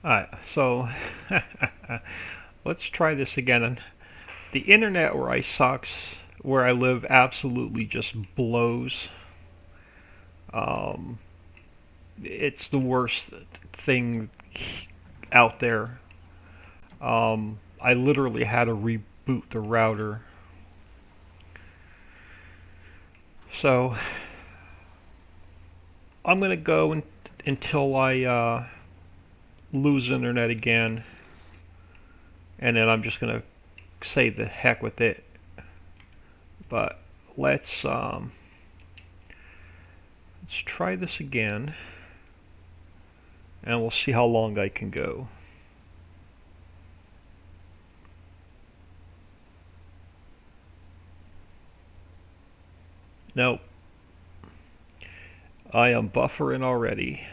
Alright, so let's try this again. And the internet where I live, absolutely just blows. Um, it's the worst thing out there. I literally had to reboot the router. So I'm gonna go until I lose internet again, and then I'm just gonna say the heck with it. But let's um, let's try this again, and we'll see how long I can go. Nope, I am buffering already.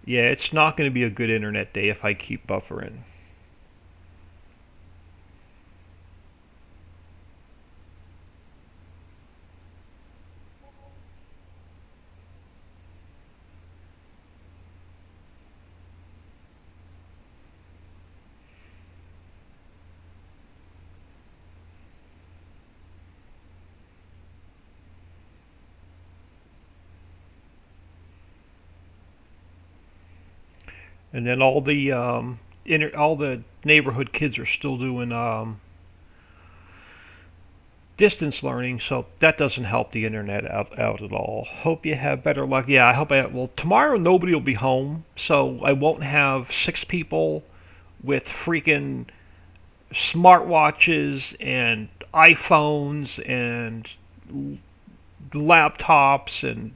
Yeah, it's not going to be a good internet day if I keep buffering. And then all the neighborhood kids are still doing distance learning, so that doesn't help the internet out at all. Hope you have better luck. Yeah, I hope I well tomorrow nobody will be home, so I won't have six people with freaking smartwatches and iPhones and laptops and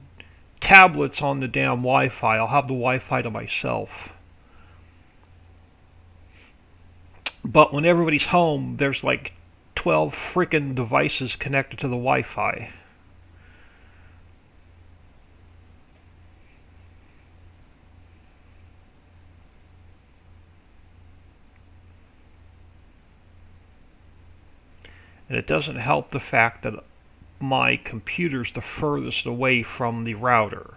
tablets on the damn Wi-Fi. I'll have the Wi-Fi to myself. But when everybody's home, there's like 12 freaking devices connected to the Wi-Fi. And it doesn't help the fact that my computer's the furthest away from the router.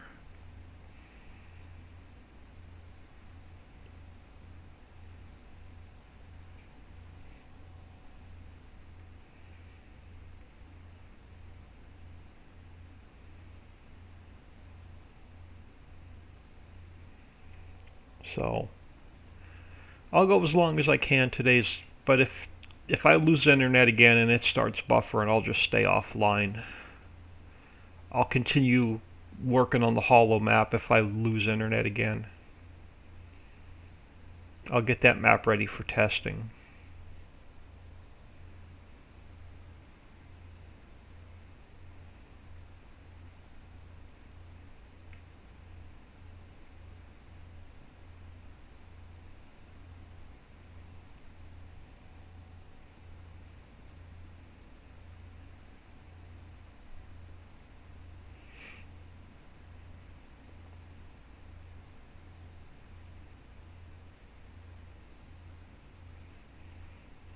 So I'll go as long as I can today's. But if I lose the internet again and it starts buffering, I'll just stay offline. I'll continue working on the hollow map if I lose internet again. I'll get that map ready for testing.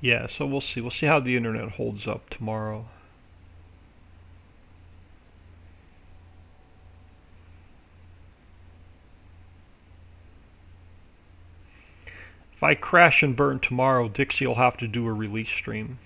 Yeah, so we'll see. We'll see how the internet holds up tomorrow. If I crash and burn tomorrow, Dixie will have to do a release stream.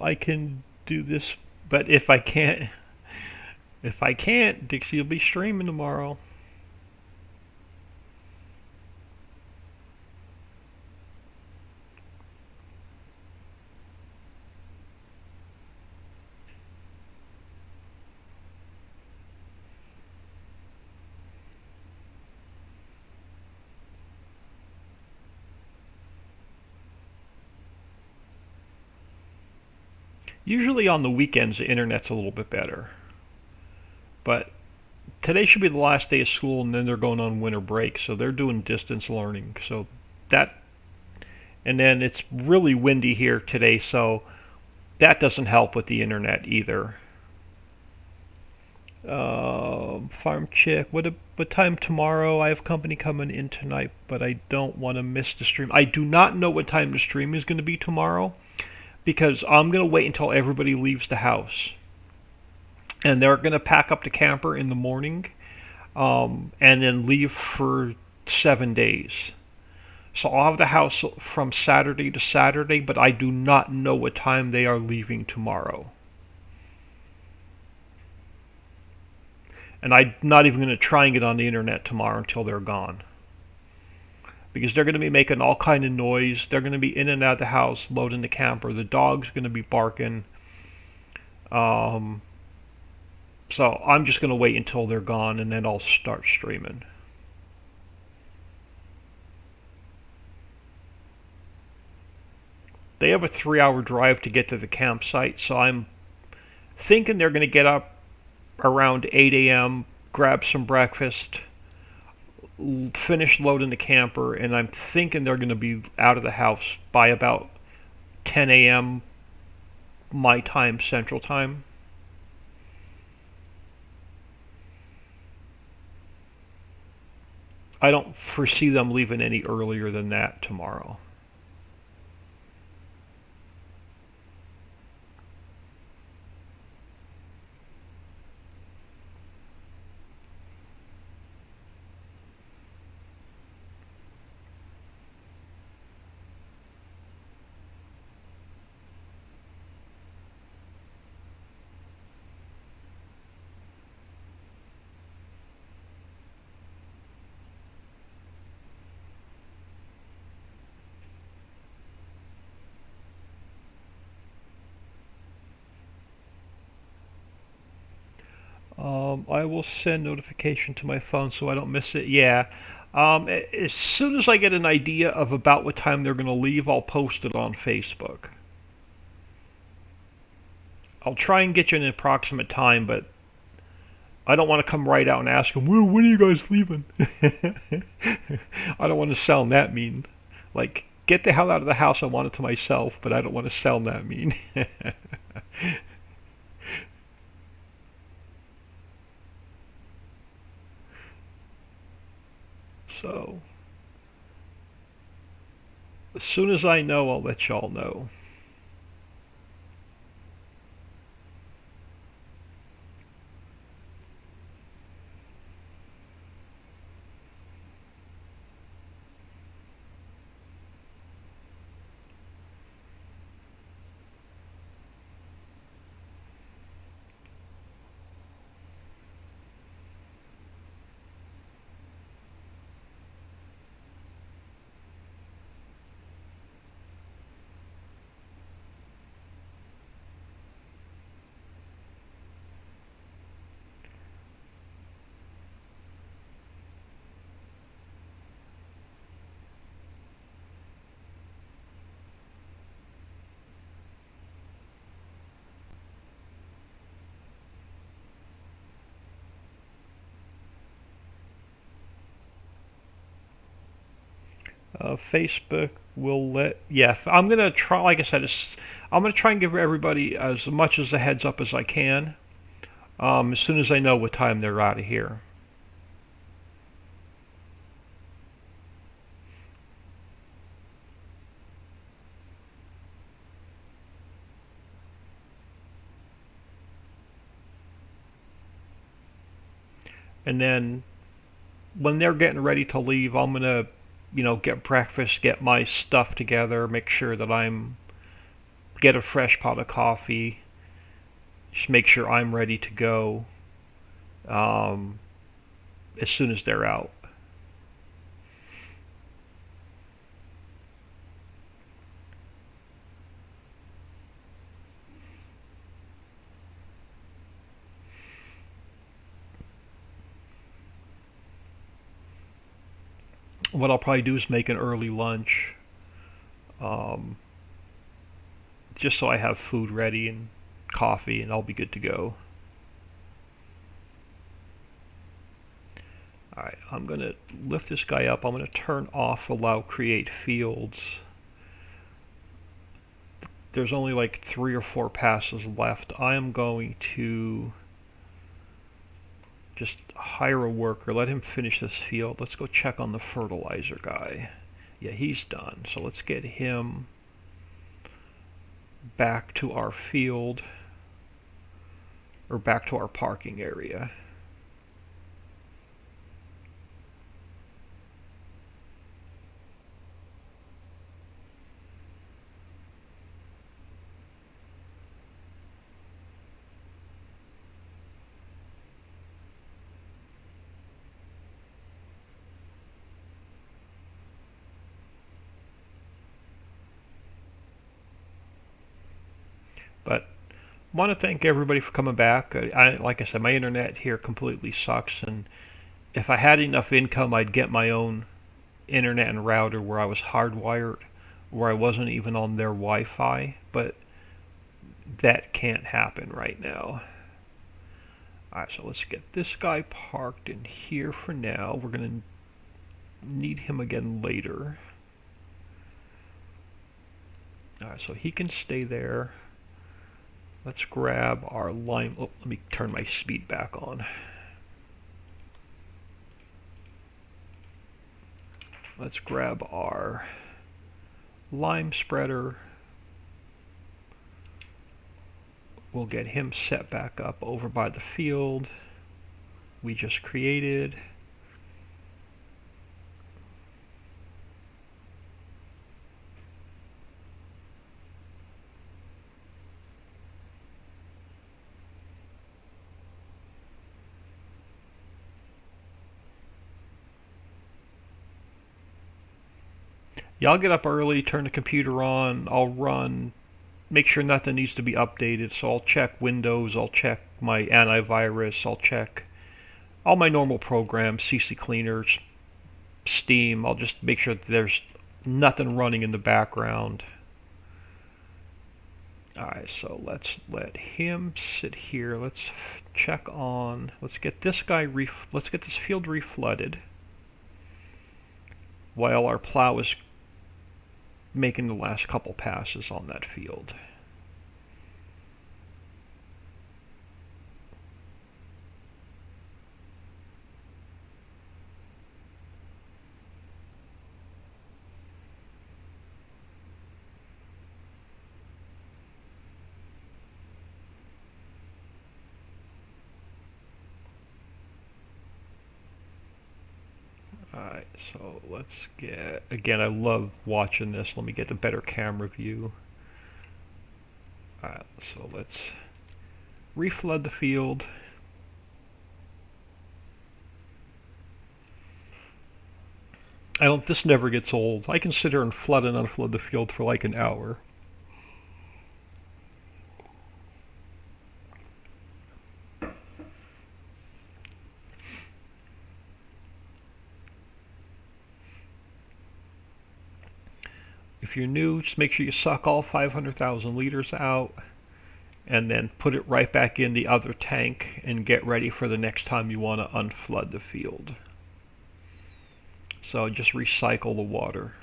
I can do this, but if I can't, Dixie will be streaming tomorrow. Usually on the weekends the internet's a little bit better. But today should be the last day of school and then they're going on winter break, so they're doing distance learning. So that and then it's really windy here today, so that doesn't help with the internet either. Farm chick. What time tomorrow? I have company coming in tonight, but I don't want to miss the stream. I do not know what time the stream is going to be tomorrow because I'm going to wait until everybody leaves the house, and they're going to pack up the camper in the morning, and then leave for 7 days. So I'll have the house from Saturday to Saturday, but I do not know what time they are leaving tomorrow. And I'm not even going to try and get on the internet tomorrow until they're gone. Because they're going to be making all kind of noise. They're going to be in and out of the house, loading the camper. The dog's going to be barking. So I'm just going to wait until they're gone, and then I'll start streaming. They have a 3-hour drive to get to the campsite, so I'm thinking they're going to get up around 8 a.m., grab some breakfast, finish loading the camper, and I'm thinking they're going to be out of the house by about 10 a.m. my time, Central Time. I don't foresee them leaving any earlier than that tomorrow. I will send notification to my phone so I don't miss it. Yeah. As soon as I get an idea of about what time they're going to leave, I'll post it on Facebook. I'll try and get you an approximate time, but I don't want to come right out and ask them, well, when are you guys leaving? I don't want to sound that mean. Like, get the hell out of the house, I want it to myself, but I don't want to sound that mean. So, as soon as I know, I'll let y'all know. Facebook will let. Yeah, I'm gonna try. Like I said, I'm gonna try and give everybody as much as a heads up as I can. As soon as I know what time they're out of here. And then when they're getting ready to leave, I'm gonna, get breakfast, get my stuff together, make sure that I'm get a fresh pot of coffee, just make sure I'm ready to go um, as soon as they're out. What I'll probably do is make an early lunch, um, just so I have food ready and coffee, and I'll be good to go. Alright, I'm going to lift this guy up. I'm going to turn off allow create fields. There's only like 3 or 4 passes left. I am going to just hire a worker, let him finish this field. Let's go check on the fertilizer guy. Yeah, he's done. So let's get him back to our field, or back to our parking area. But I want to thank everybody for coming back. Like I said, my internet here completely sucks, and if I had enough income, I'd get my own internet and router where I was hardwired, where I wasn't even on their Wi-Fi, but that can't happen right now. Alright, so let's get this guy parked in here for now. We're going to need him again later. Alright, so he can stay there. Let's grab our lime. Oh, let me turn my speed back on. Let's grab our lime spreader. We'll get him set back up over by the field we just created. Yeah, I'll get up early, turn the computer on, I'll run, make sure nothing needs to be updated, so I'll check Windows, I'll check my antivirus, I'll check all my normal programs, CC Cleaners, Steam. I'll just make sure that there's nothing running in the background. Alright, so let's let him sit here. Let's check on, let's get this guy, let's get this field reflooded while our plow is making the last couple passes on that field. Alright, so let's get, again, I love watching this. Let me get a better camera view. Alright, so let's reflood the field. This never gets old. I can sit here and flood and unflood the field for like an hour. If you're new, just make sure you suck all 500,000 liters out and then put it right back in the other tank and get ready for the next time you want to unflood the field. So just recycle the water.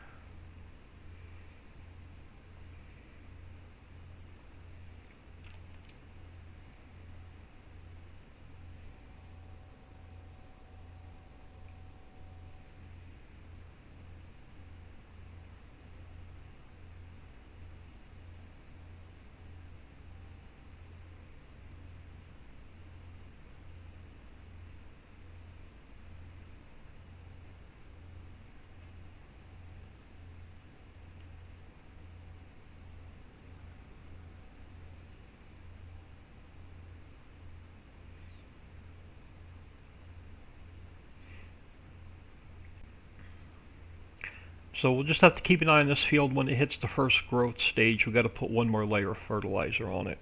So we'll just have to keep an eye on this field. When it hits the first growth stage, we've got to put one more layer of fertilizer on it.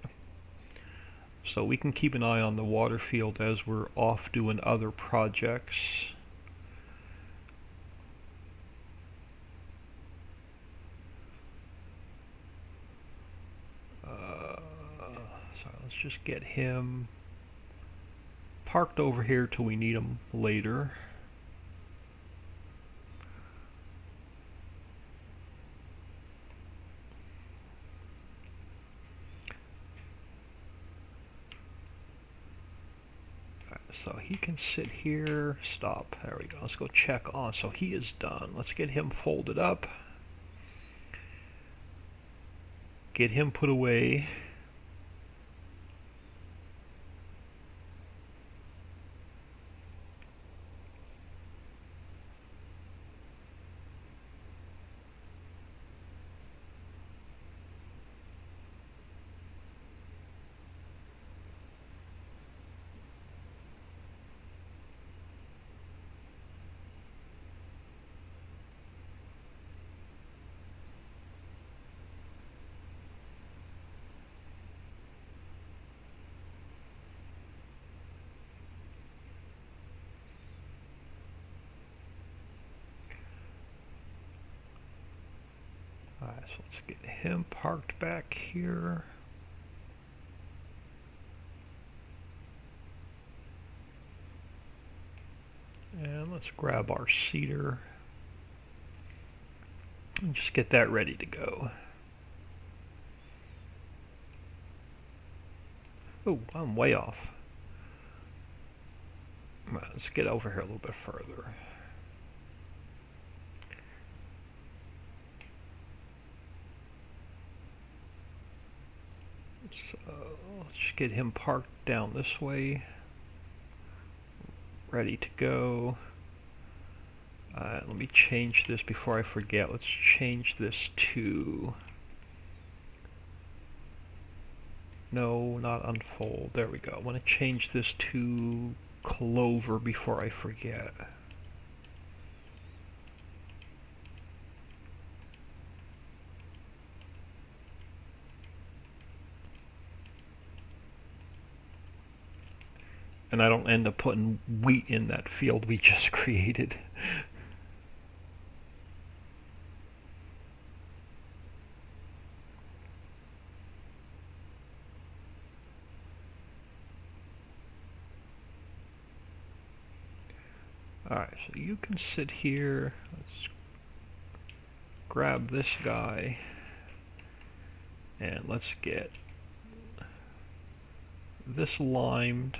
So we can keep an eye on the water field as we're off doing other projects. Sorry, just get him parked over here till we need him later. So he can sit here, stop, there we go, let's go check on, so he is done. Let's get him folded up, get him put away. Alright, so let's get him parked back here. And let's grab our cedar and just get that ready to go. Oh, I'm way off. Let's get over here a little bit further. So let's just get him parked down this way, ready to go. Let me change this before I forget. Let's change this to, no, not unfold. There we go. I want to change this to clover before I forget. And I don't end up putting wheat in that field we just created. Alright, so you can sit here. Let's grab this guy. And let's get this limed.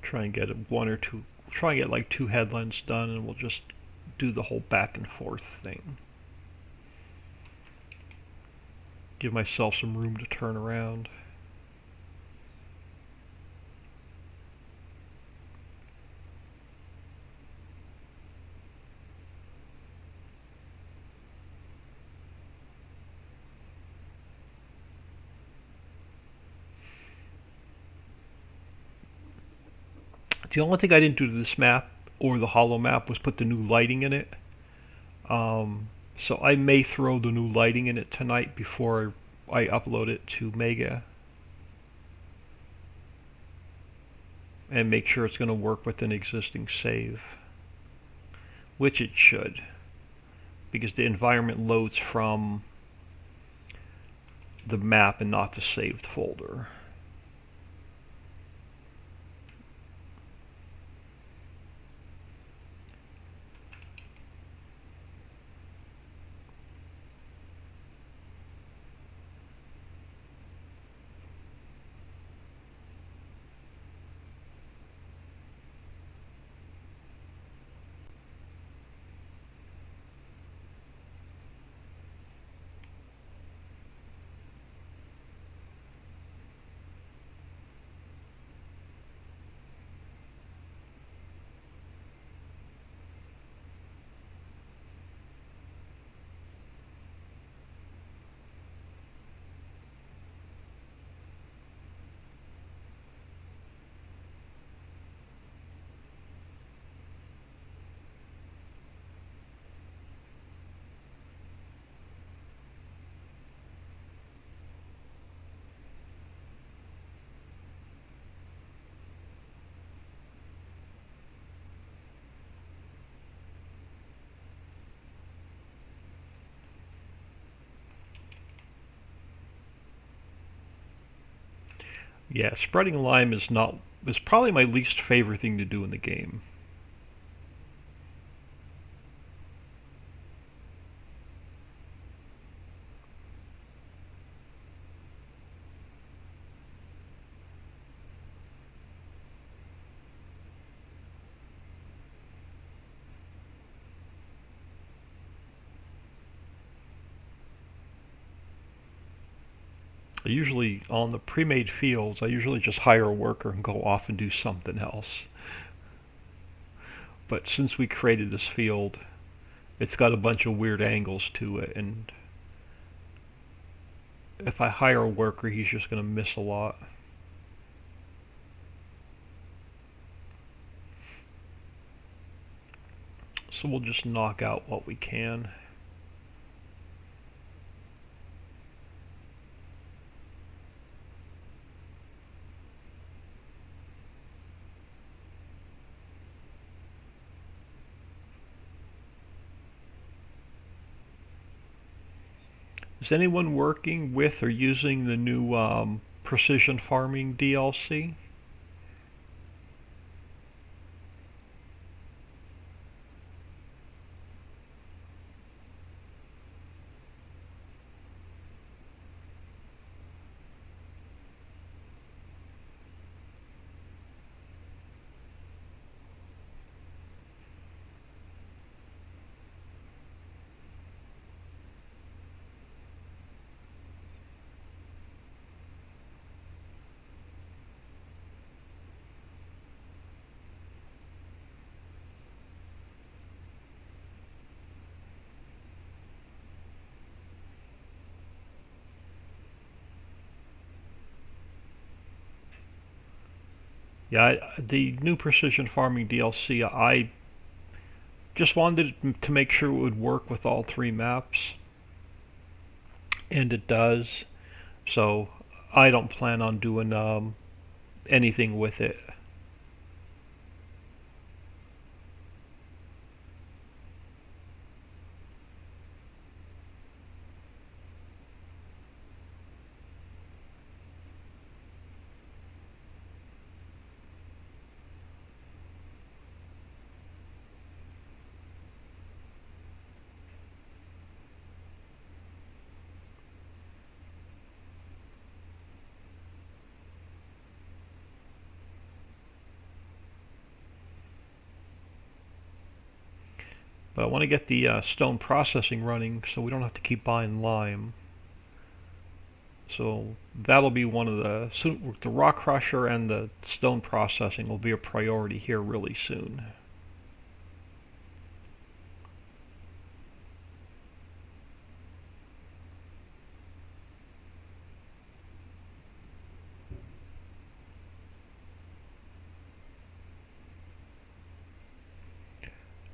Try and get try and get like 2 headlands done, and we'll just do the whole back and forth thing. Give myself some room to turn around. The only thing I didn't do to this map, or the hollow map, was put the new lighting in it. So I may throw the new lighting in it tonight before I upload it to Mega. And make sure it's going to work with an existing save. Which it should. Because the environment loads from the map and not the saved folder. Yeah, spreading lime is probably my least favorite thing to do in the game. Usually on the pre-made fields, I usually just hire a worker and go off and do something else. But since we created this field, it's got a bunch of weird angles to it, and if I hire a worker, he's just going to miss a lot. So we'll just knock out what we can. Is anyone working with or using the new precision farming DLC? Yeah, the new precision farming DLC, I just wanted to make sure it would work with all three maps, and it does. So I don't plan on doing anything with it. But I want to get the stone processing running so we don't have to keep buying lime. So that'll be one of the rock crusher and the stone processing will be a priority here really soon.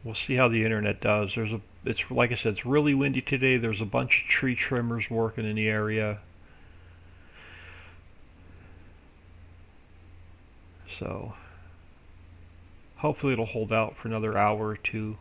We'll see how the internet does. It's like I said, it's really windy today. There's a bunch of tree trimmers working in the area. So hopefully it'll hold out for another hour or two.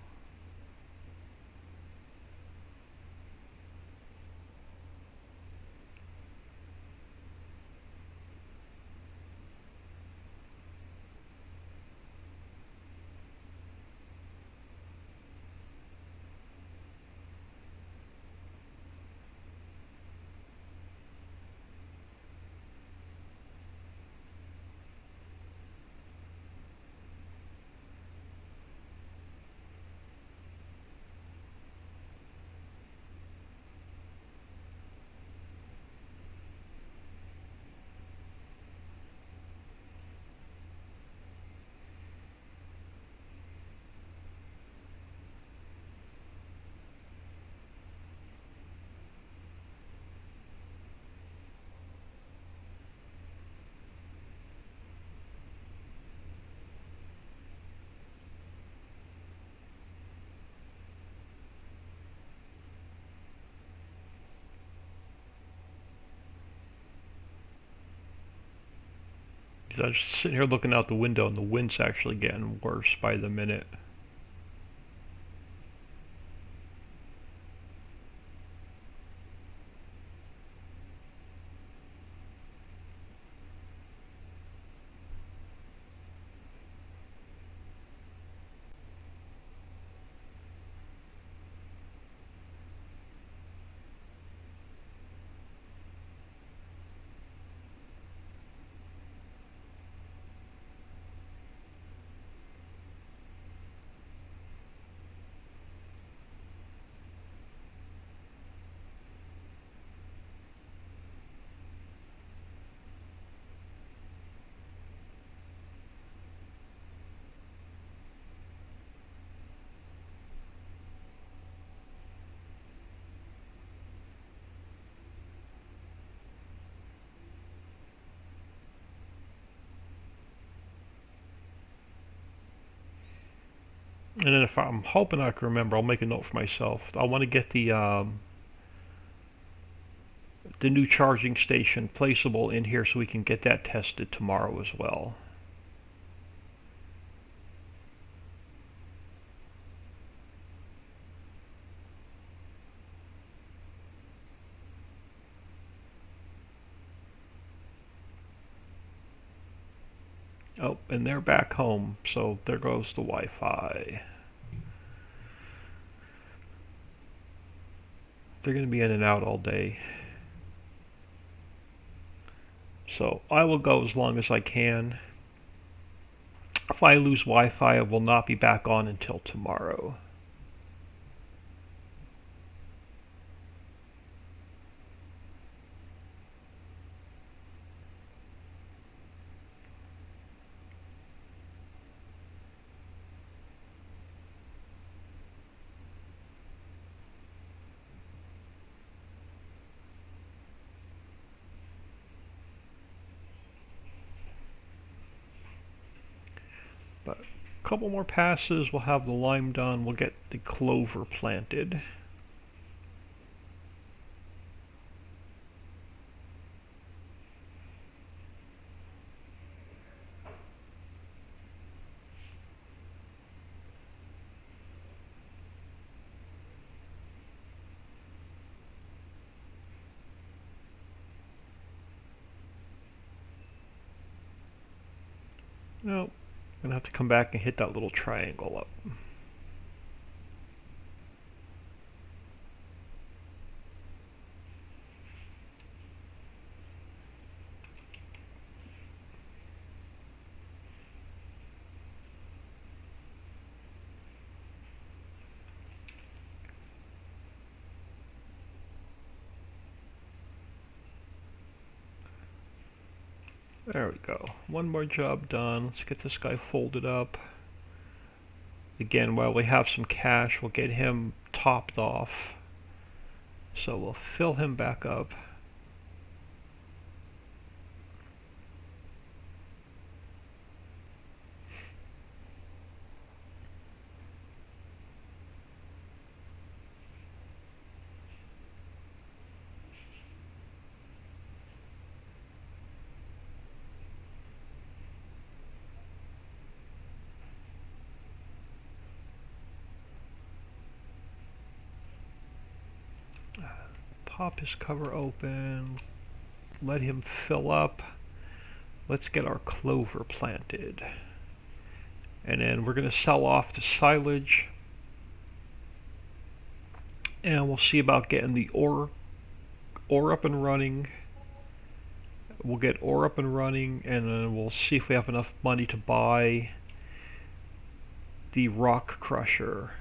I was just sitting here looking out the window and the wind's actually getting worse by the minute. And then if I'm hoping I can remember, I'll make a note for myself. I want to get the new charging station placeable in here so we can get that tested tomorrow as well. Oh, and they're back home, so there goes the Wi-Fi. They're going to be in and out all day. So I will go as long as I can. If I lose Wi-Fi, I will not be back on until tomorrow. But a couple more passes, we'll have the lime done, we'll get the clover planted. No, I'm going to have to come back and hit that little triangle up. There we go. One more job done. Let's get this guy folded up. Again, while we have some cash, we'll get him topped off. So we'll fill him back up. Pop his cover open, let him fill up. Let's get our clover planted. And then we're going to sell off the silage. And we'll see about getting the ore up and running. We'll get ore up and running, and then we'll see if we have enough money to buy the rock crusher.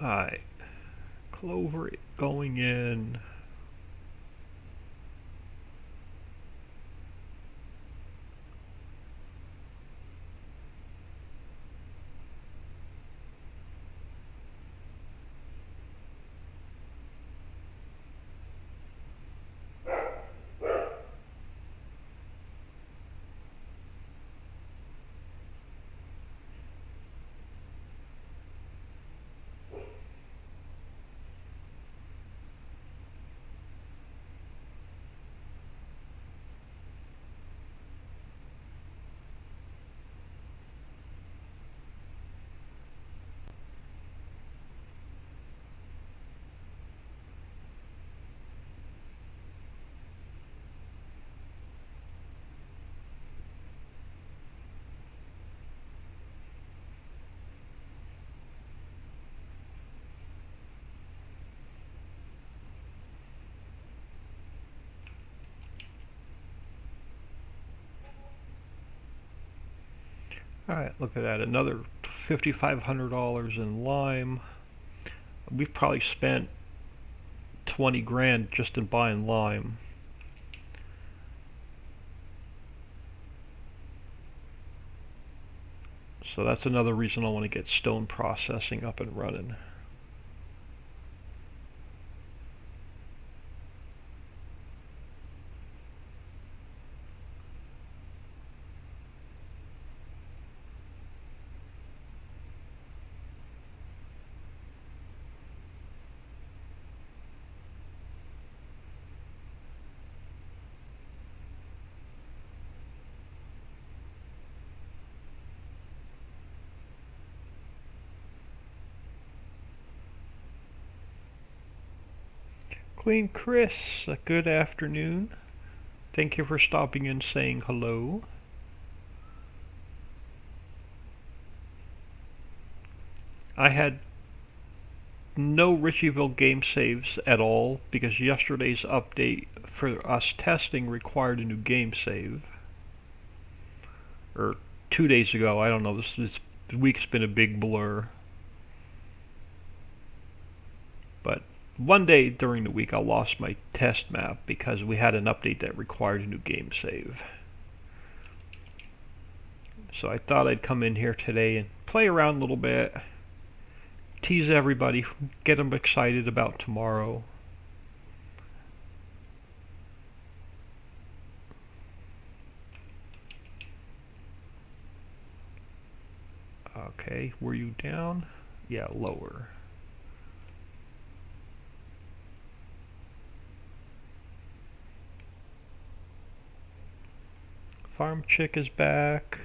Alright, clover going in. Alright, look at that, another $5,500 in lime. We've probably spent 20 grand just in buying lime. So that's another reason I want to get stone processing up and running. Queen Chris, a good afternoon. Thank you for stopping and saying hello. I had no Ricciville game saves at all because yesterday's update for us testing required a new game save. Or 2 days ago, I don't know, this week's been a big blur. But one day during the week I lost my test map because we had an update that required a new game save. So I thought I'd come in here today and play around a little bit, tease everybody, get them excited about tomorrow. Okay, were you down? Yeah, lower. Farm Chick is back.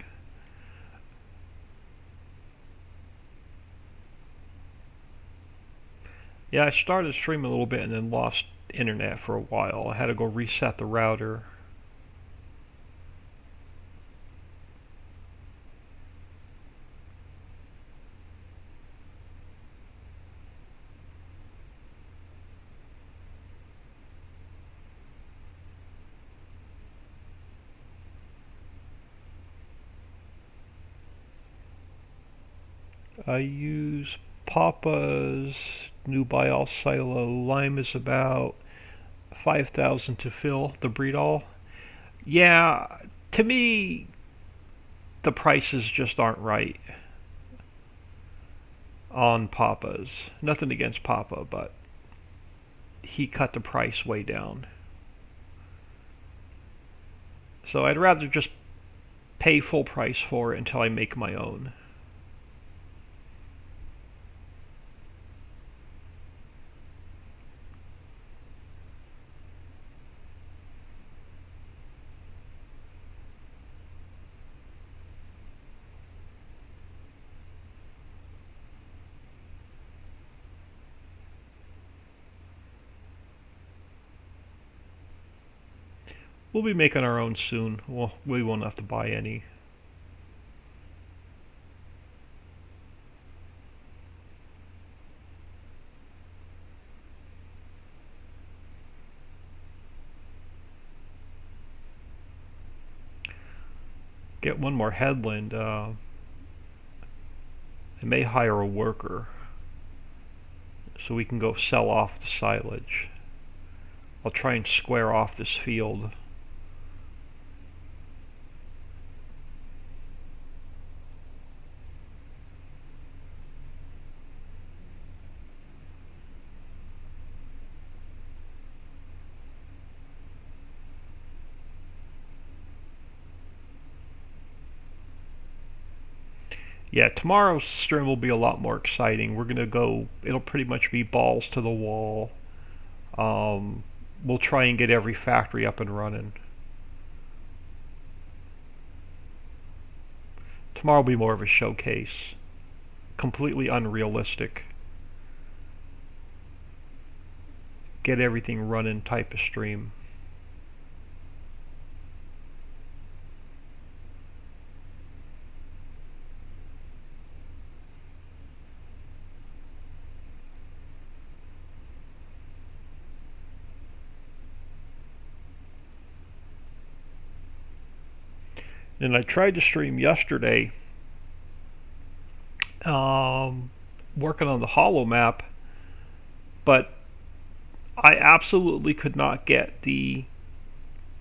Yeah, I started streaming a little bit and then lost internet for a while. I had to go reset the router. I use Papa's new buy-all silo. Lime is about 5,000 to fill the breed-all. Yeah, to me, the prices just aren't right on Papa's. Nothing against Papa, but he cut the price way down. So I'd rather just pay full price for it until I make my own. We'll be making our own soon. Well, we won't have to buy any. Get one more headland. I may hire a worker so we can go sell off the silage. I'll try and square off this field. Yeah, tomorrow's stream will be a lot more exciting. We're gonna go, it'll pretty much be balls to the wall. We'll try and get every factory up and running. Tomorrow will be more of a showcase. Completely unrealistic. Get everything running type of stream. And I tried to stream yesterday, working on the hollow map, but I absolutely could not get the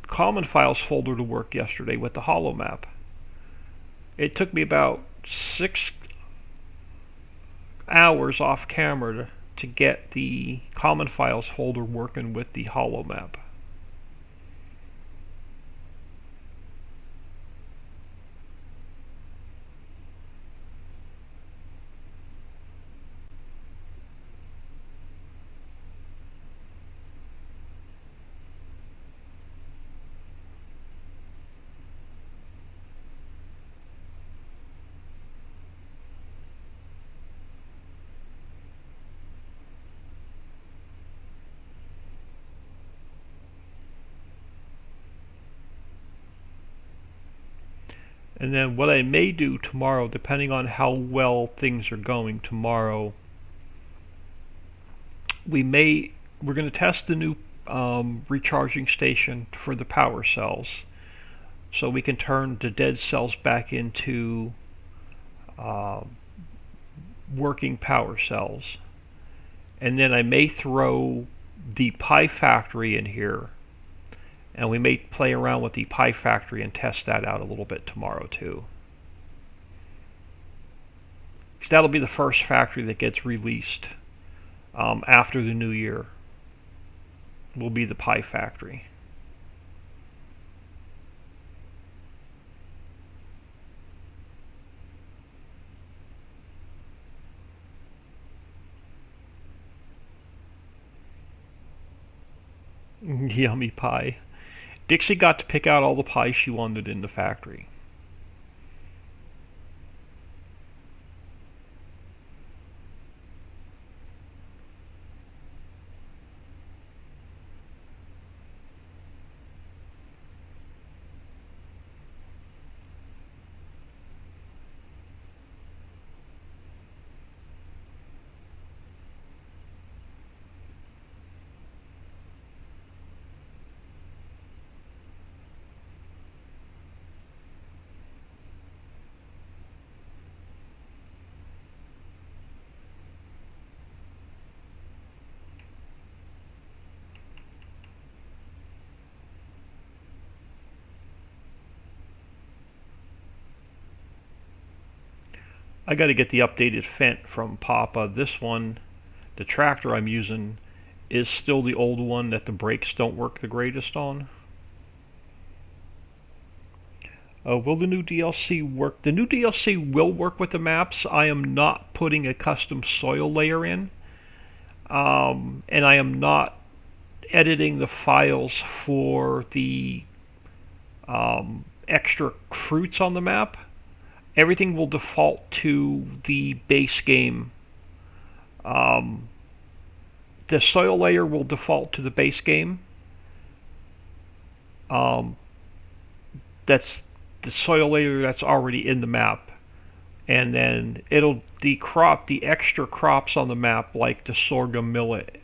common files folder to work yesterday with the hollow map. It took me about 6 hours off camera to get the common files folder working with the holo map. And then what I may do tomorrow, depending on how well things are going tomorrow, we're going to test the new recharging station for the power cells, so we can turn the dead cells back into working power cells. And then I may throw the Pi Factory in here, and we may play around with the Pi Factory and test that out a little bit tomorrow too. So that'll be the first factory that gets released after the new year. Will be the Pi Factory. Yummy pie. Dixie got to pick out all the pies she wanted in the factory. I got to get the updated Fendt from Papa. This one, the tractor I'm using, is still the old one that the brakes don't work the greatest on. Will the new DLC work? The new DLC will work with the maps. I am not putting a custom soil layer in, and I am not editing the files for the extra fruits on the map. Everything will default to the base game. The soil layer will default to the base game. That's the soil layer that's already in the map, and then the extra crops on the map, like the sorghum, millet,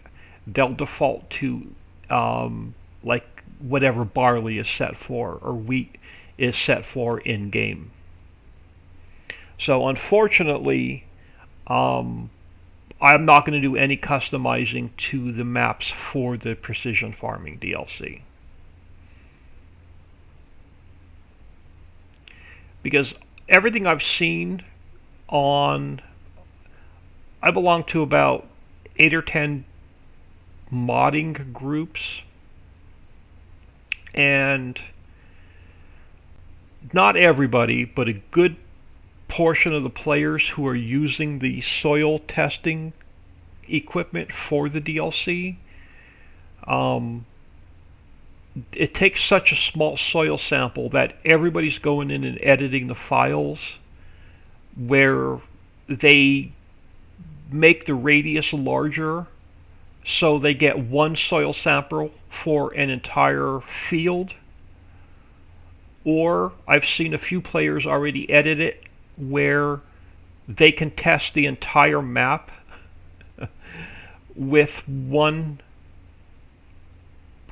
they'll default to like whatever barley is set for or wheat is set for in game. So unfortunately, I'm not going to do any customizing to the maps for the Precision Farming DLC. Because everything I've seen I belong to about 8 or 10 modding groups, and not everybody, but a good portion of the players who are using the soil testing equipment for the DLC, it takes such a small soil sample that everybody's going in and editing the files where they make the radius larger so they get one soil sample for an entire field. Or I've seen a few players already edit it where they can test the entire map with one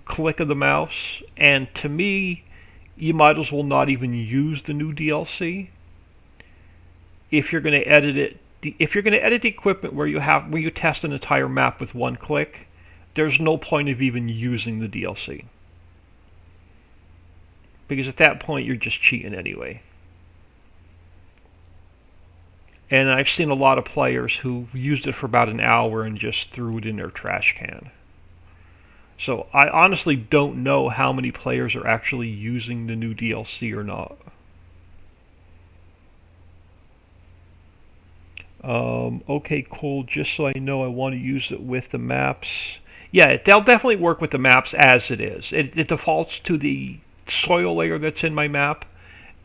click of the mouse. And to me, you might as well not even use the new DLC if you're going to edit it. If you're going to edit the equipment where you test an entire map with one click, there's no point of even using the DLC, because at that point you're just cheating anyway. And I've seen a lot of players who used it for about an hour and just threw it in their trash can. So I honestly don't know how many players are actually using the new DLC or not. Okay, cool. Just so I know, I want to use it with the maps. Yeah, they'll definitely work with the maps as it is. It defaults to the soil layer that's in my map,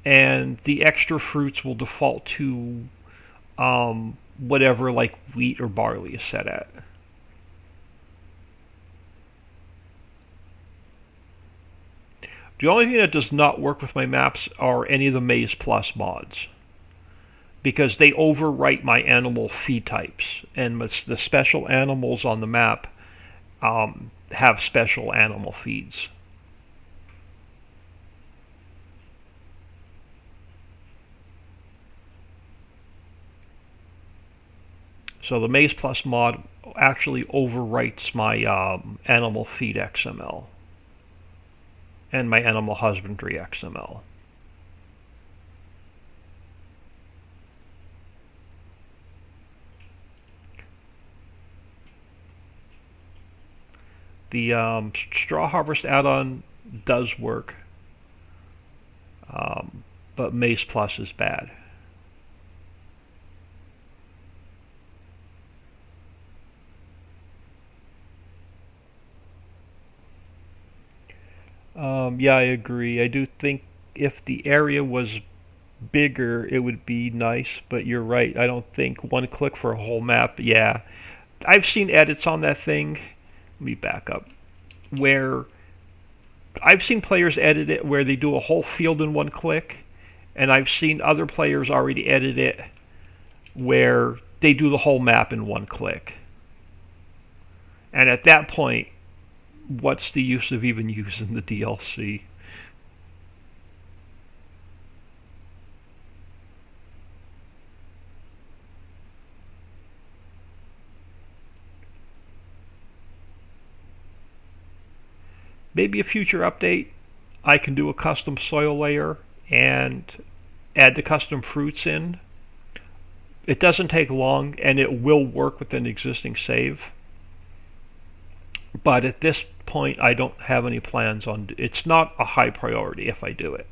and the extra fruits will default to whatever like wheat or barley is set at. The only thing that does not work with my maps are any of the Maze Plus mods, because they overwrite my animal feed types, and the special animals on the map have special animal feeds. So the Maze Plus mod actually overwrites my animal feed XML and my animal husbandry XML. The straw harvest add-on does work, but Maze Plus is bad. Yeah, I agree. I do think if the area was bigger, it would be nice, but you're right. I don't think one click for a whole map. Yeah, I've seen edits on that thing. Let me back up. Where I've seen players edit it where they do a whole field in one click, and I've seen other players already edit it where they do the whole map in one click. And at that point, what's the use of even using the DLC? Maybe a future update, I can do a custom soil layer and add the custom fruits in. It doesn't take long and it will work with an existing save. But at this point, I don't have any plans on. It's not a high priority if I do it.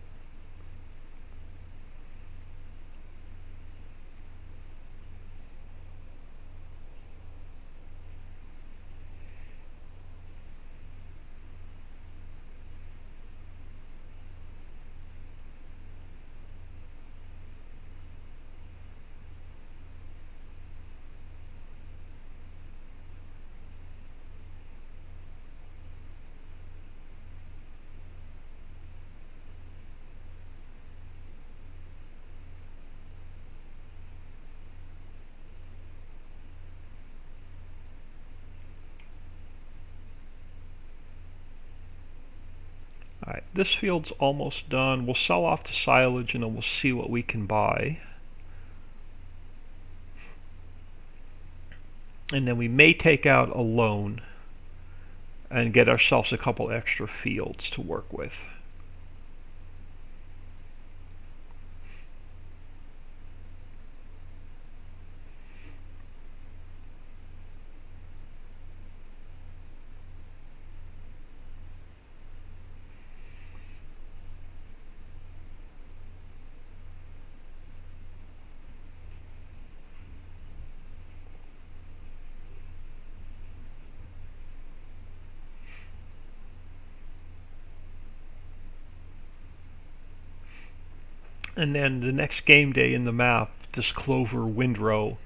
Alright, this field's almost done. We'll sell off the silage and then we'll see what we can buy. And then we may take out a loan and get ourselves a couple extra fields to work with. And then the next game day in the map, this Clover Windrow,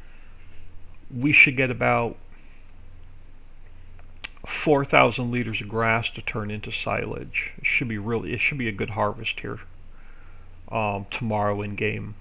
we should get about 4,000 liters of grass to turn into silage. It should be a good harvest here tomorrow in game.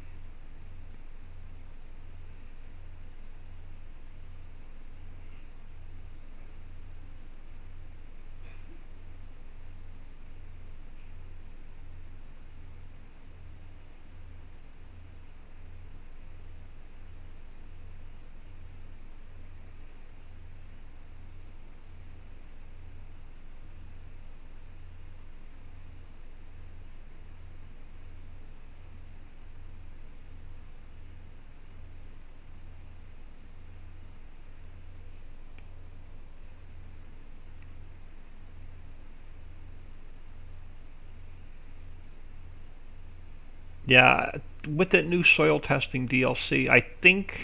Yeah, with that new soil testing DLC, I think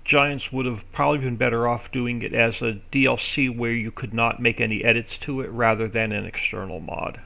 Giants would have probably been better off doing it as a DLC where you could not make any edits to it rather than an external mod.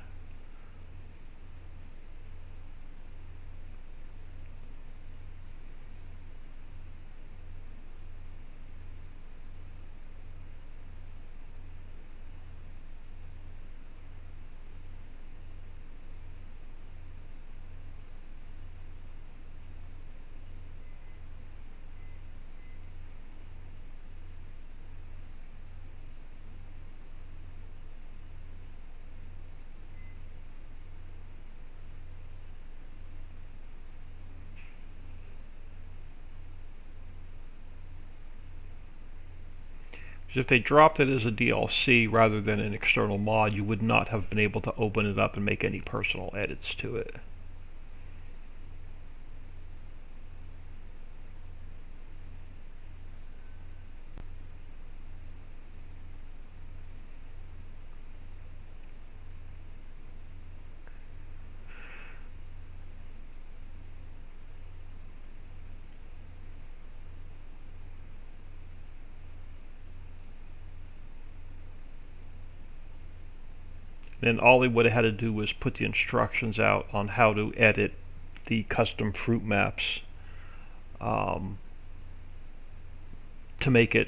Because if they dropped it as a DLC rather than an external mod, you would not have been able to open it up and make any personal edits to it. Then all they would have had to do was put the instructions out on how to edit the custom fruit maps um, to make it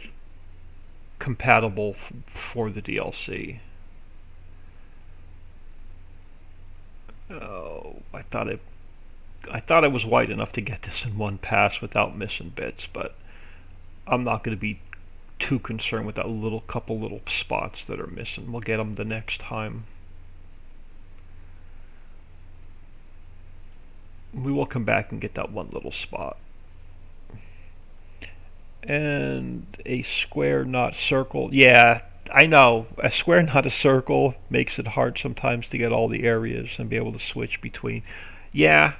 compatible for the DLC. Oh, I thought I was wide enough to get this in one pass without missing bits, but I'm not going to be too concerned with that couple little spots that are missing. We'll get them the next time. We will come back and get that one little spot. And a square, not circle. Yeah, I know. A square, not a circle makes it hard sometimes to get all the areas and be able to switch between. Yeah,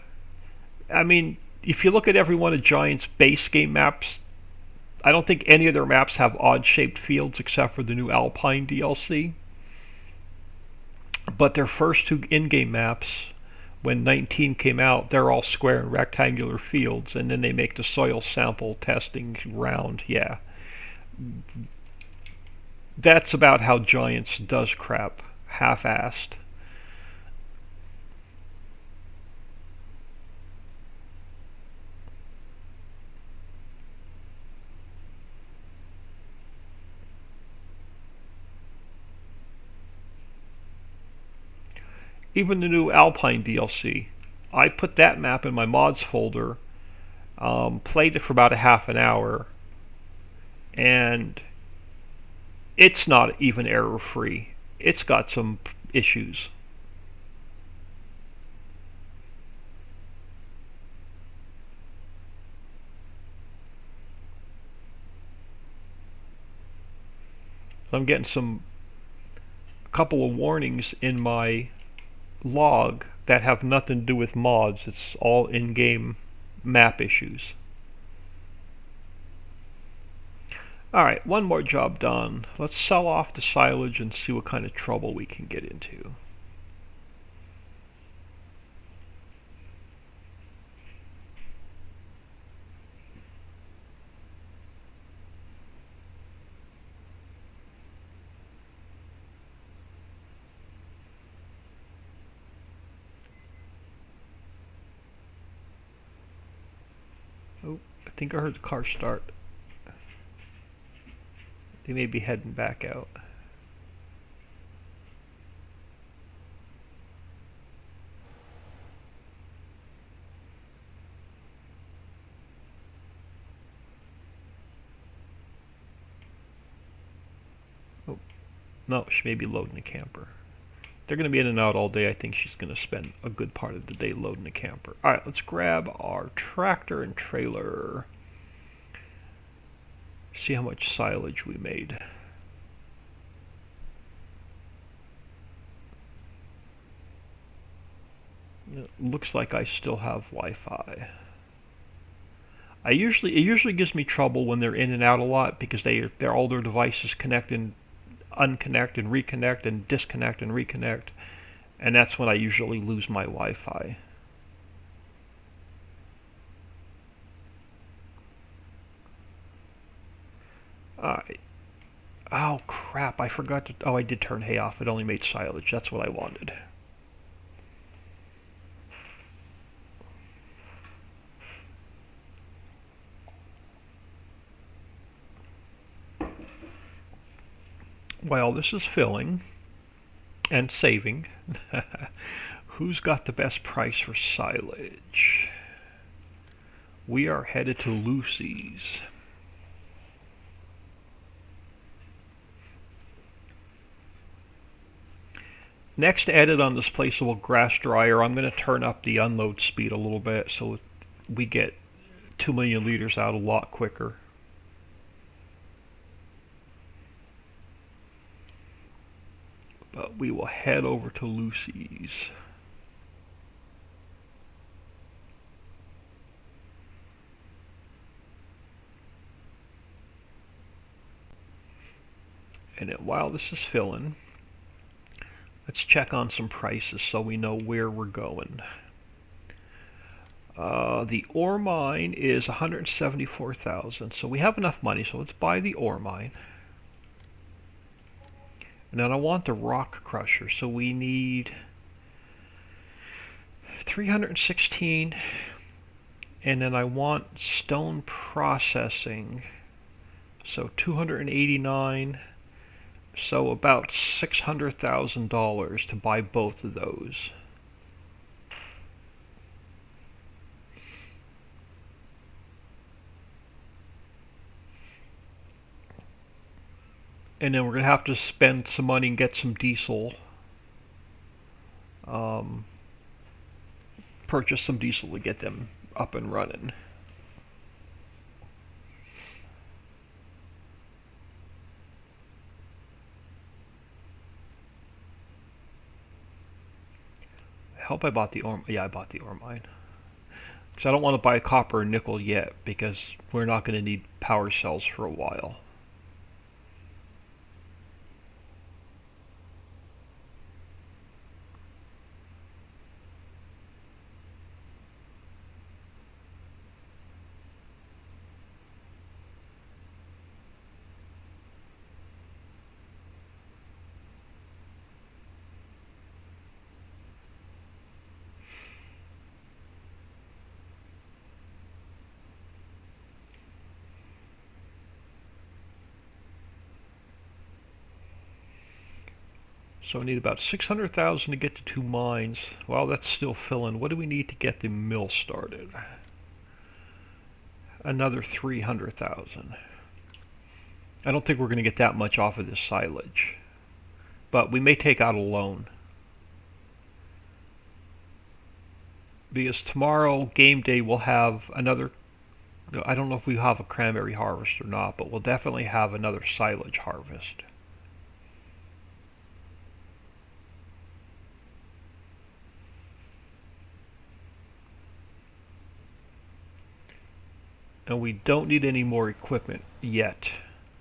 I mean, if you look at every one of Giant's base game maps, I don't think any of their maps have odd-shaped fields except for the new Alpine DLC. But their first two in-game maps, when 19 came out, they're all square and rectangular fields, and then they make the soil sample testing round. Yeah, that's about how Giants does crap, half-assed. Even the new Alpine DLC, I put that map in my mods folder, played it for about a half an hour, and it's not even error free. It's got some issues. I'm getting a couple of warnings in my log that have nothing to do with mods. It's all in-game map issues. Alright, one more job done. Let's sell off the silage and see what kind of trouble we can get into. Oh, I think I heard the car start. They may be heading back out. Oh, no, she may be loading the camper. They're going to be in and out all day. I think she's going to spend a good part of the day loading the camper. Alright, let's grab our tractor and trailer. See how much silage we made. It looks like I still have Wi-Fi. It usually gives me trouble when they're in and out a lot because they're all their devices connect and unconnect and reconnect and disconnect and reconnect, and that's when I usually lose my Wi-Fi. Oh crap, I forgot to... Oh, I did turn hay off. It only made silage. That's what I wanted. While this is filling and saving, who's got the best price for silage? We are headed to Lucy's. Next edit on this placeable grass dryer, I'm going to turn up the unload speed a little bit so we get 2 million liters out a lot quicker. But we will head over to Lucy's. And then while this is filling, let's check on some prices so we know where we're going. The ore mine is 174,000, so we have enough money, so let's buy the ore mine. And then I want the rock crusher, so we need 316, and then I want stone processing, so 289, so about $600,000 to buy both of those. And then we're going to have to spend some money and get some diesel. Purchase some diesel to get them up and running. I hope I bought the ore. Yeah, I bought the ore mine. Because I don't want to buy copper and nickel yet, because we're not going to need power cells for a while. So we need about 600,000 to get to 2 mines. Well, that's still filling. What do we need to get the mill started? Another 300,000. I don't think we're going to get that much off of this silage, but we may take out a loan. Because tomorrow, game day, we'll have another... I don't know if we have a cranberry harvest or not, but we'll definitely have another silage harvest. And we don't need any more equipment yet.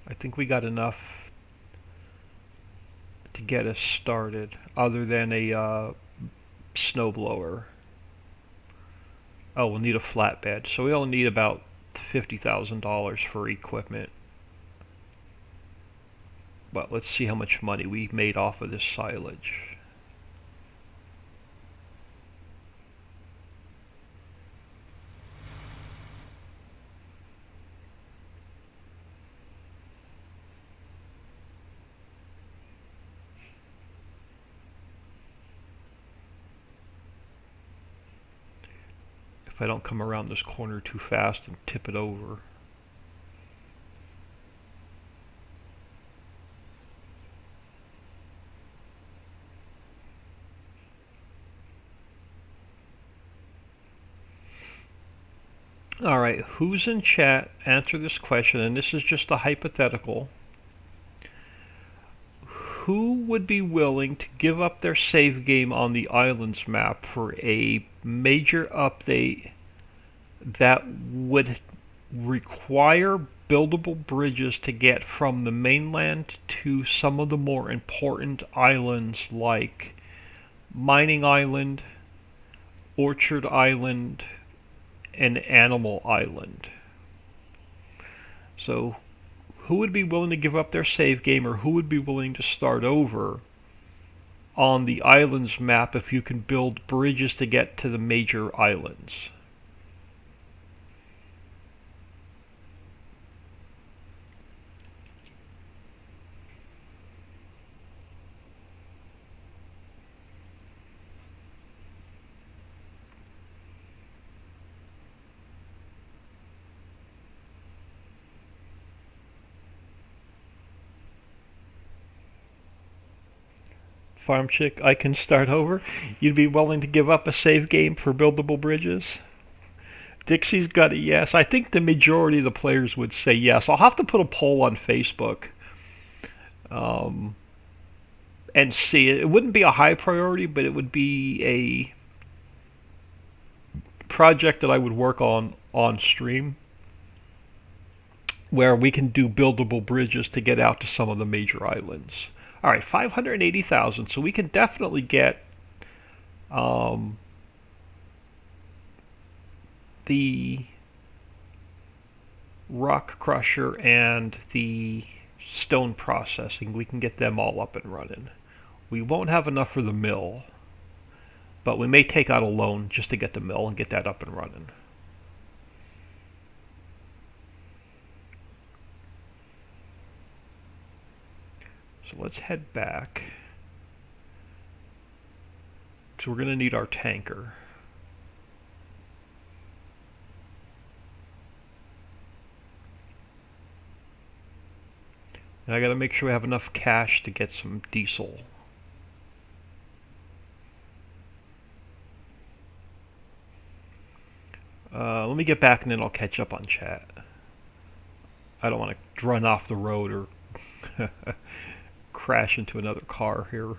I think we got enough to get us started, other than a snowblower. Oh, we'll need a flatbed. So we only need about $50,000 for equipment. But let's see how much money we made off of this silage. If I don't come around this corner too fast and tip it over. Alright, who's in chat? Answer this question, and this is just a hypothetical. Who would be willing to give up their save game on the islands map for a major update that would require buildable bridges to get from the mainland to some of the more important islands like Mining Island, Orchard Island, and Animal Island? So who would be willing to give up their save game, or who would be willing to start over on the islands map if you can build bridges to get to the major islands? Farm Chick, I can start over. You'd be willing to give up a save game for buildable bridges? Dixie's got a yes. I think the majority of the players would say yes. I'll have to put a poll on Facebook um, and see. It wouldn't be a high priority, but it would be a project that I would work on stream, where we can do buildable bridges to get out to some of the major islands. All right, 580,000. So we can definitely get um, the rock crusher and the stone processing. We can get them all up and running. We won't have enough for the mill, but we may take out a loan just to get the mill and get that up and running. So let's head back, because we're going to need our tanker. And I got to make sure we have enough cash to get some diesel. Let me get back and then I'll catch up on chat. I don't want to run off the road or crash into another car here.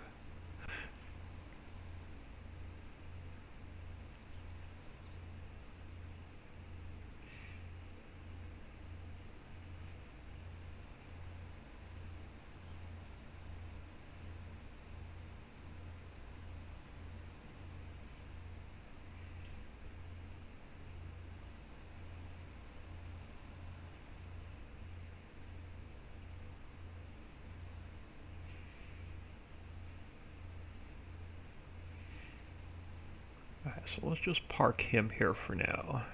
Alright, so let's just park him here for now.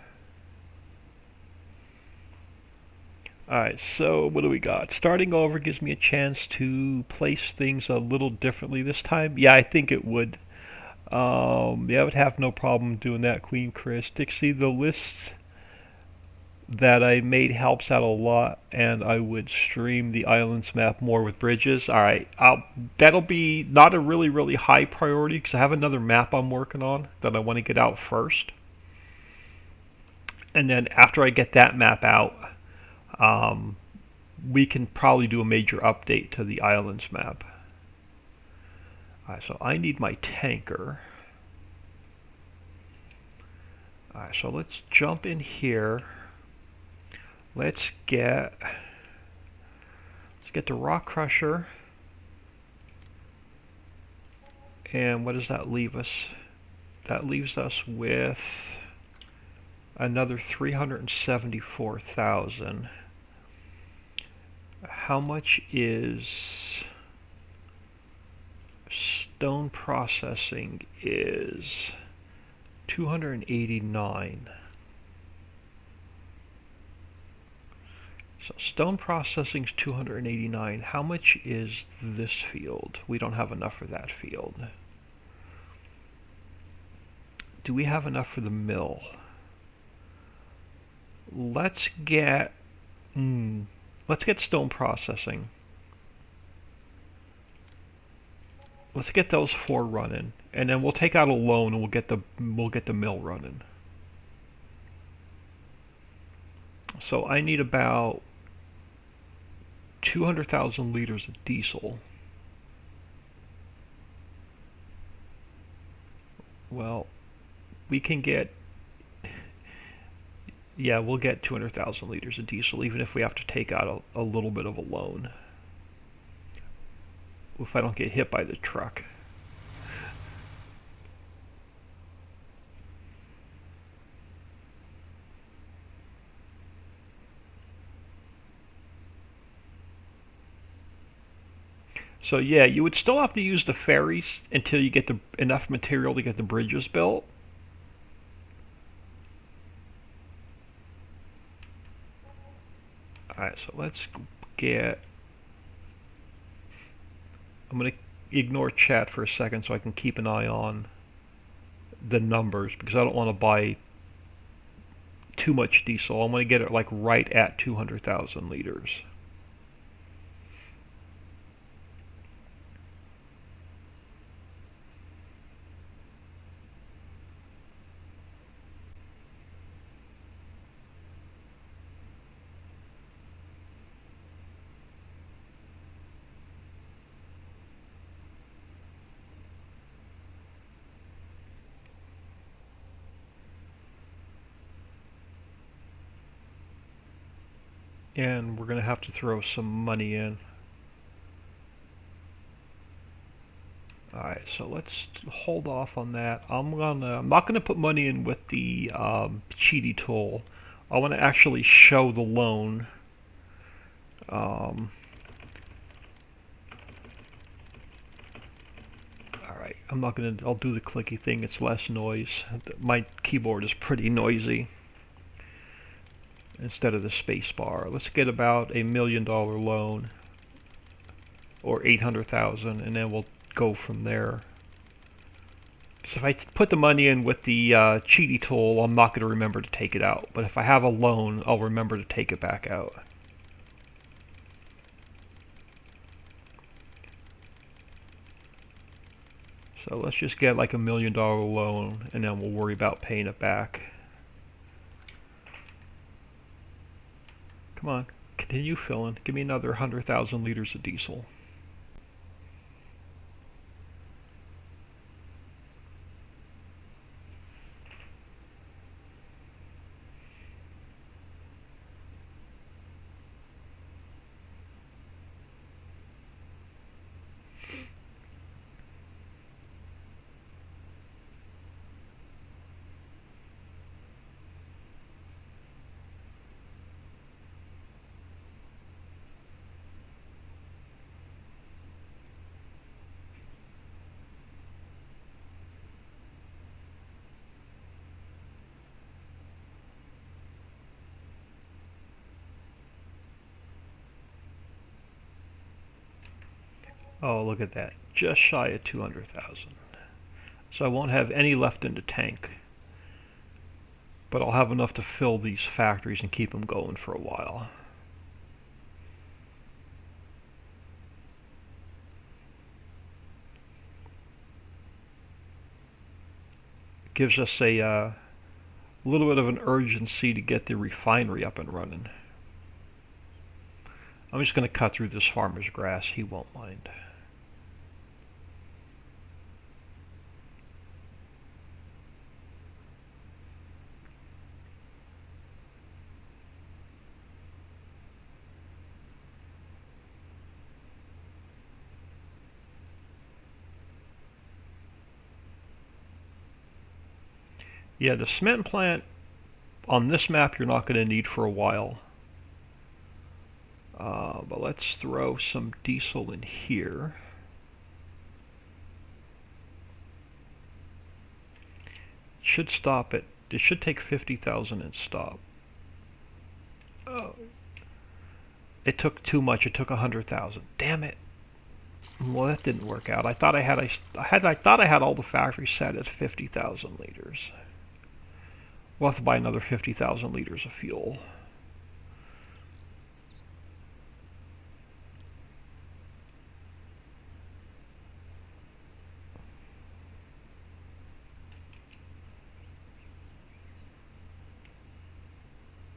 Alright, so what do we got? Starting over gives me a chance to place things a little differently this time. Yeah, I think it would. Yeah, I would have no problem doing that, Queen Chris. Dixie, the list that I made helps out a lot, and I would stream the islands map more with bridges. Alright, that'll be not a really high priority, because I have another map I'm working on that I want to get out first. And then after I get that map out, we can probably do a major update to the islands map. Alright, so I need my tanker. Alright, so let's jump in here. Let's get the rock crusher. And what does that leave us? That leaves us with another 374,000. How much is stone processing? Is 289. So stone processing is 289. How much is this field? We don't have enough for that field. Do we have enough for the mill? Let's get stone processing. Let's get those 4 running, and then we'll take out a loan and we'll get the mill running. So I need about 200,000 liters of diesel. Well, we can get, yeah, we'll get 200,000 liters of diesel, even if we have to take out a little bit of a loan. If I don't get hit by the truck. So yeah, you would still have to use the ferries until you get enough material to get the bridges built. Alright, so let's get... I'm going to ignore chat for a second so I can keep an eye on the numbers, because I don't want to buy too much diesel. I'm going to get it like right at 200,000 liters. And we're going to have to throw some money in. Alright, so let's hold off on that. I'm not gonna put money in with the cheaty tool. I want to actually show the loan. Alright, I'm not gonna. I'll do the clicky thing. It's less noise. My keyboard is pretty noisy. Instead of the space bar, let's get about $1 million loan, or 800,000, and then we'll go from there. So if I put the money in with the cheaty tool, I'm not going to remember to take it out. But if I have a loan, I'll remember to take it back out. So let's just get like $1 million loan, and then we'll worry about paying it back. Come on, continue filling. Give me another 100,000 liters of diesel. Oh, look at that. Just shy of 200,000. So I won't have any left in the tank. But I'll have enough to fill these factories and keep them going for a while. It gives us a little bit of an urgency to get the refinery up and running. I'm just going to cut through this farmer's grass. He won't mind. Yeah, the cement plant on this map you're not going to need for a while. But let's throw some diesel in here. It should stop it. It should take 50,000 and stop. Oh, it took too much. It took 100,000. Damn it. Well, that didn't work out. I thought I had all the factories set at 50,000 liters. We'll have to buy another 50,000 liters of fuel.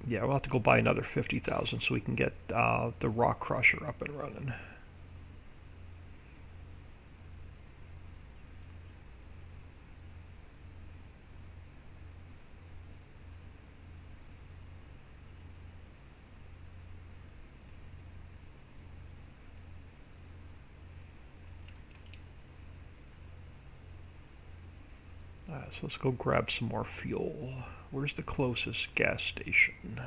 Yeah, we'll have to go buy another 50,000 so we can get the rock crusher up and running. So let's go grab some more fuel. Where's the closest gas station?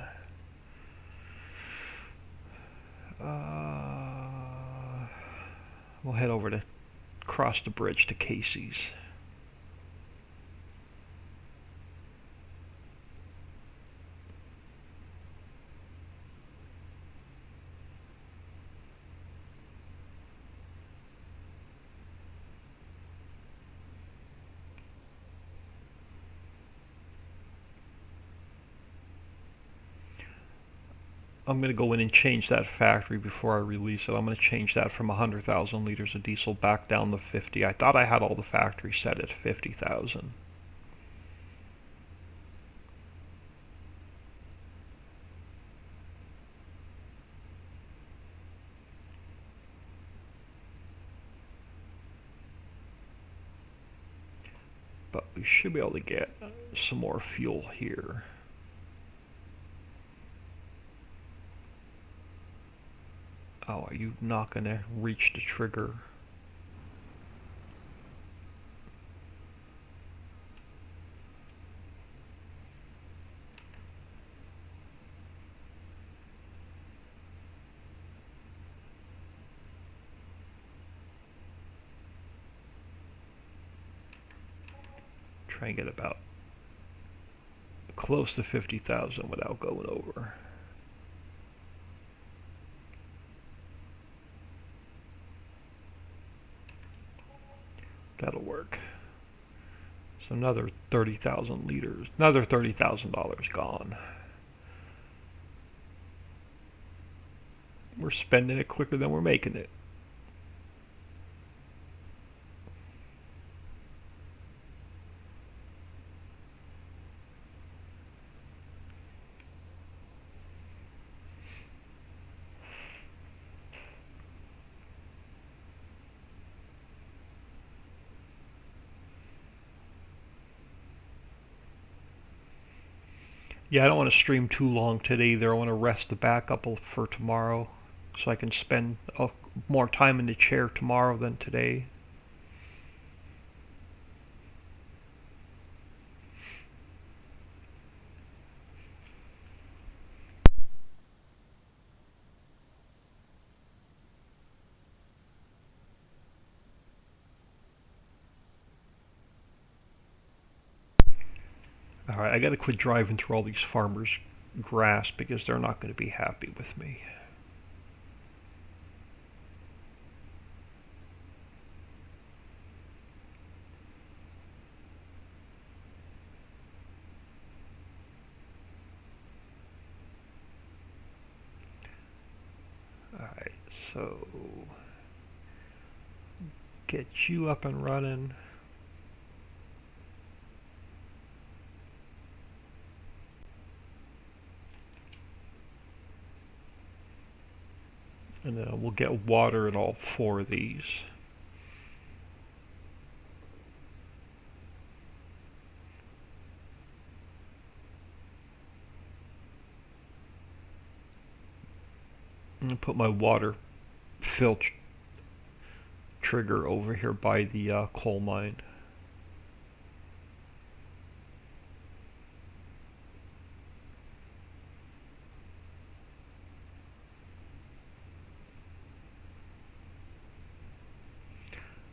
We'll head over to cross the bridge to Casey's. I'm going to go in and change that factory before I release it. I'm going to change that from 100,000 liters of diesel back down to 50. I thought I had all the factories set at 50,000. But we should be able to get some more fuel here. Oh, are you not going to reach the trigger? Try and get about close to 50,000 without going over. That'll work. So another 30,000 liters, another $30,000 gone. We're spending it quicker than we're making it. Yeah, I don't want to stream too long today either. I want to rest the backup for tomorrow so I can spend more time in the chair tomorrow than today. Alright, I gotta quit driving through all these farmers' grass because they're not going to be happy with me. Alright, so get you up and running. And then we'll get water in all 4 of these. I'm going to put my water fill trigger over here by the coal mine.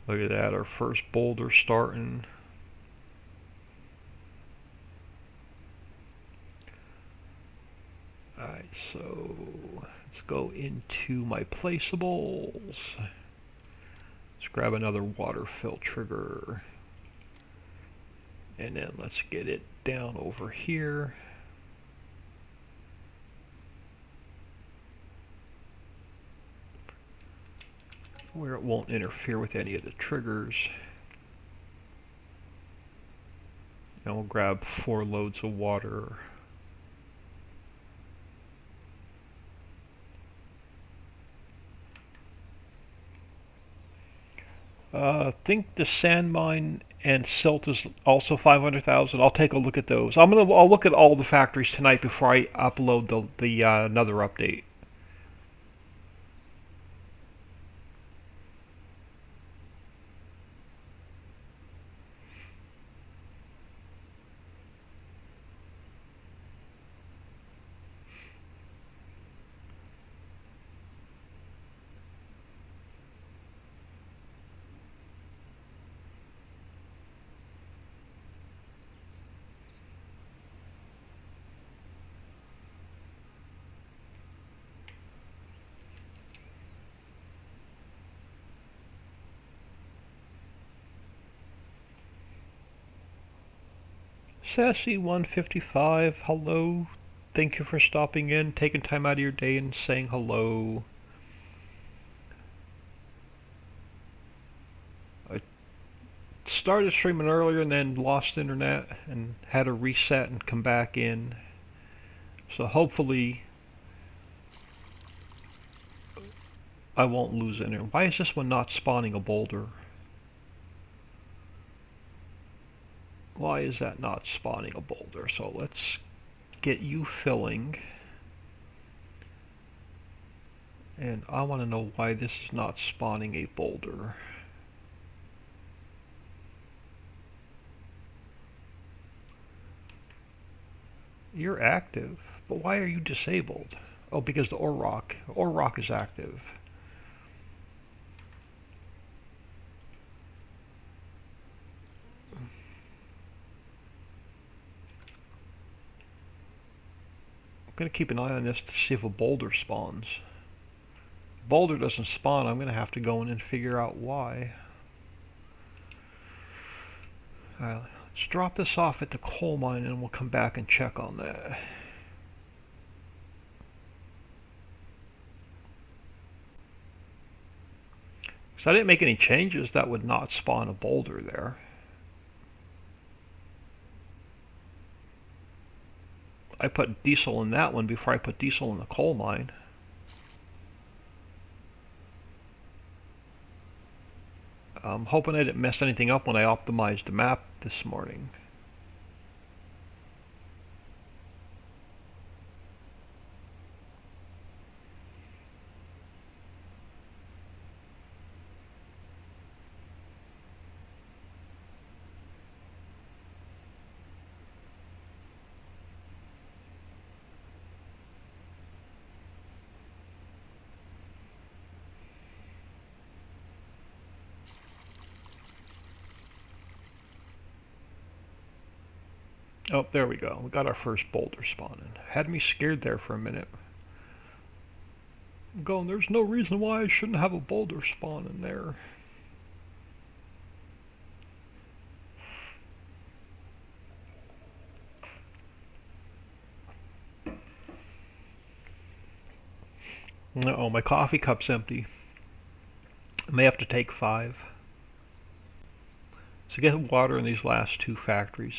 Look at that, our first boulder starting. Alright, so let's go into my placeables. Let's grab another water fill trigger. And then let's get it down over here. Where it won't interfere with any of the triggers. And we'll grab 4 loads of water. I think the sand mine and silt is also 500,000. I'll take a look at those. I'll look at all the factories tonight before I upload the another update. Sassy155, hello. Thank you for stopping in, taking time out of your day and saying hello. I started streaming earlier and then lost internet and had to reset and come back in. So hopefully I won't lose internet. Why is this one not spawning a boulder? Why is that not spawning a boulder? So let's get you filling. And I want to know why this is not spawning a boulder. You're active, but why are you disabled? Oh, because the ore rock is active. I'm going to keep an eye on this to see if a boulder spawns. Boulder doesn't spawn, I'm going to have to go in and figure out why. Alright, let's drop this off at the coal mine and we'll come back and check on that. So I didn't make any changes that would not spawn a boulder there. I put diesel in that one before I put diesel in the coal mine. I'm hoping I didn't mess anything up when I optimized the map this morning. Oh, there we go. We got our first boulder spawning. Had me scared there for a minute. I'm going, there's no reason why I shouldn't have a boulder spawn in there. Uh-oh, my coffee cup's empty. I may have to take 5. So get water in these last 2 factories.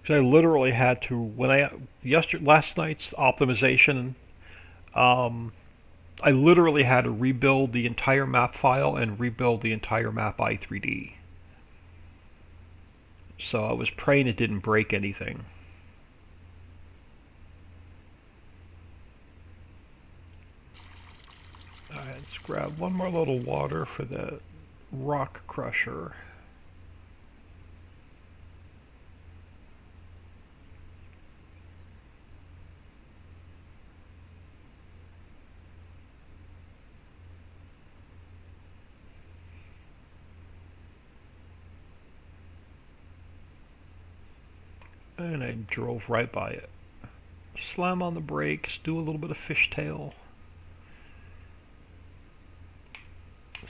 So I literally had to, when last night's optimization, I literally had to rebuild the entire map file and rebuild the entire map i3D. So I was praying it didn't break anything. Alright, let's grab one more little water for the rock crusher. And I drove right by it. Slam on the brakes, do a little bit of fishtail.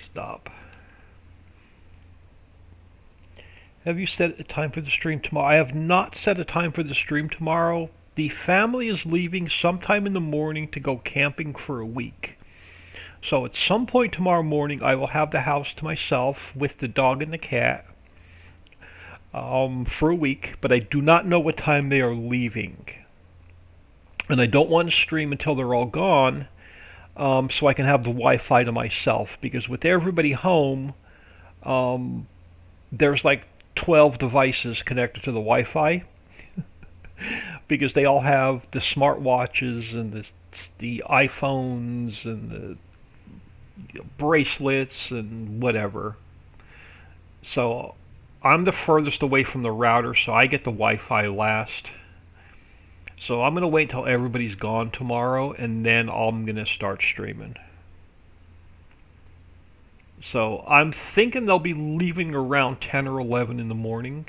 Stop. Have you set a time for the stream tomorrow? I have not set a time for the stream tomorrow. The family is leaving sometime in the morning to go camping for a week. So at some point tomorrow morning I will have the house to myself with the dog and the cat for a week, but I do not know what time they are leaving. And I don't want to stream until they're all gone, so I can have the Wi-Fi to myself, because with everybody home, there's like 12 devices connected to the Wi-Fi, because they all have the smartwatches and the iPhones and the bracelets and whatever. So I'm the furthest away from the router, so I get the Wi-Fi last. So I'm going to wait until everybody's gone tomorrow, and then I'm going to start streaming. So I'm thinking they'll be leaving around 10 or 11 in the morning.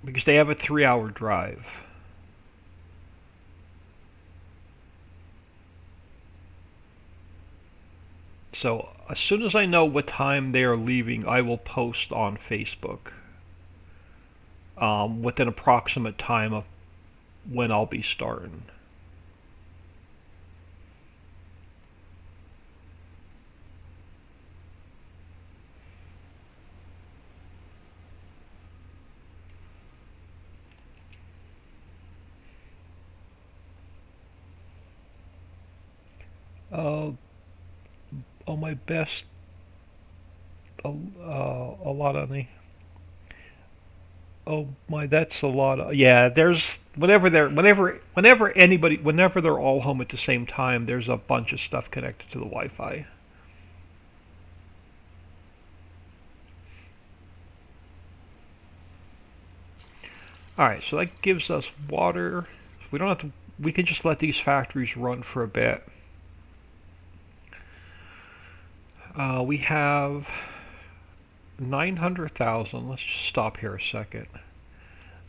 Because they have a 3-hour drive. So as soon as I know what time they are leaving, I will post on Facebook with an approximate time of when I'll be starting. Uh, oh, my best, a lot of the. Oh my, that's a lot of. Yeah, there's whenever they're all home at the same time, there's a bunch of stuff connected to the Wi-Fi. All right, so that gives us water. We don't have to. We can just let these factories run for a bit. We have 900,000. Let's just stop here a second.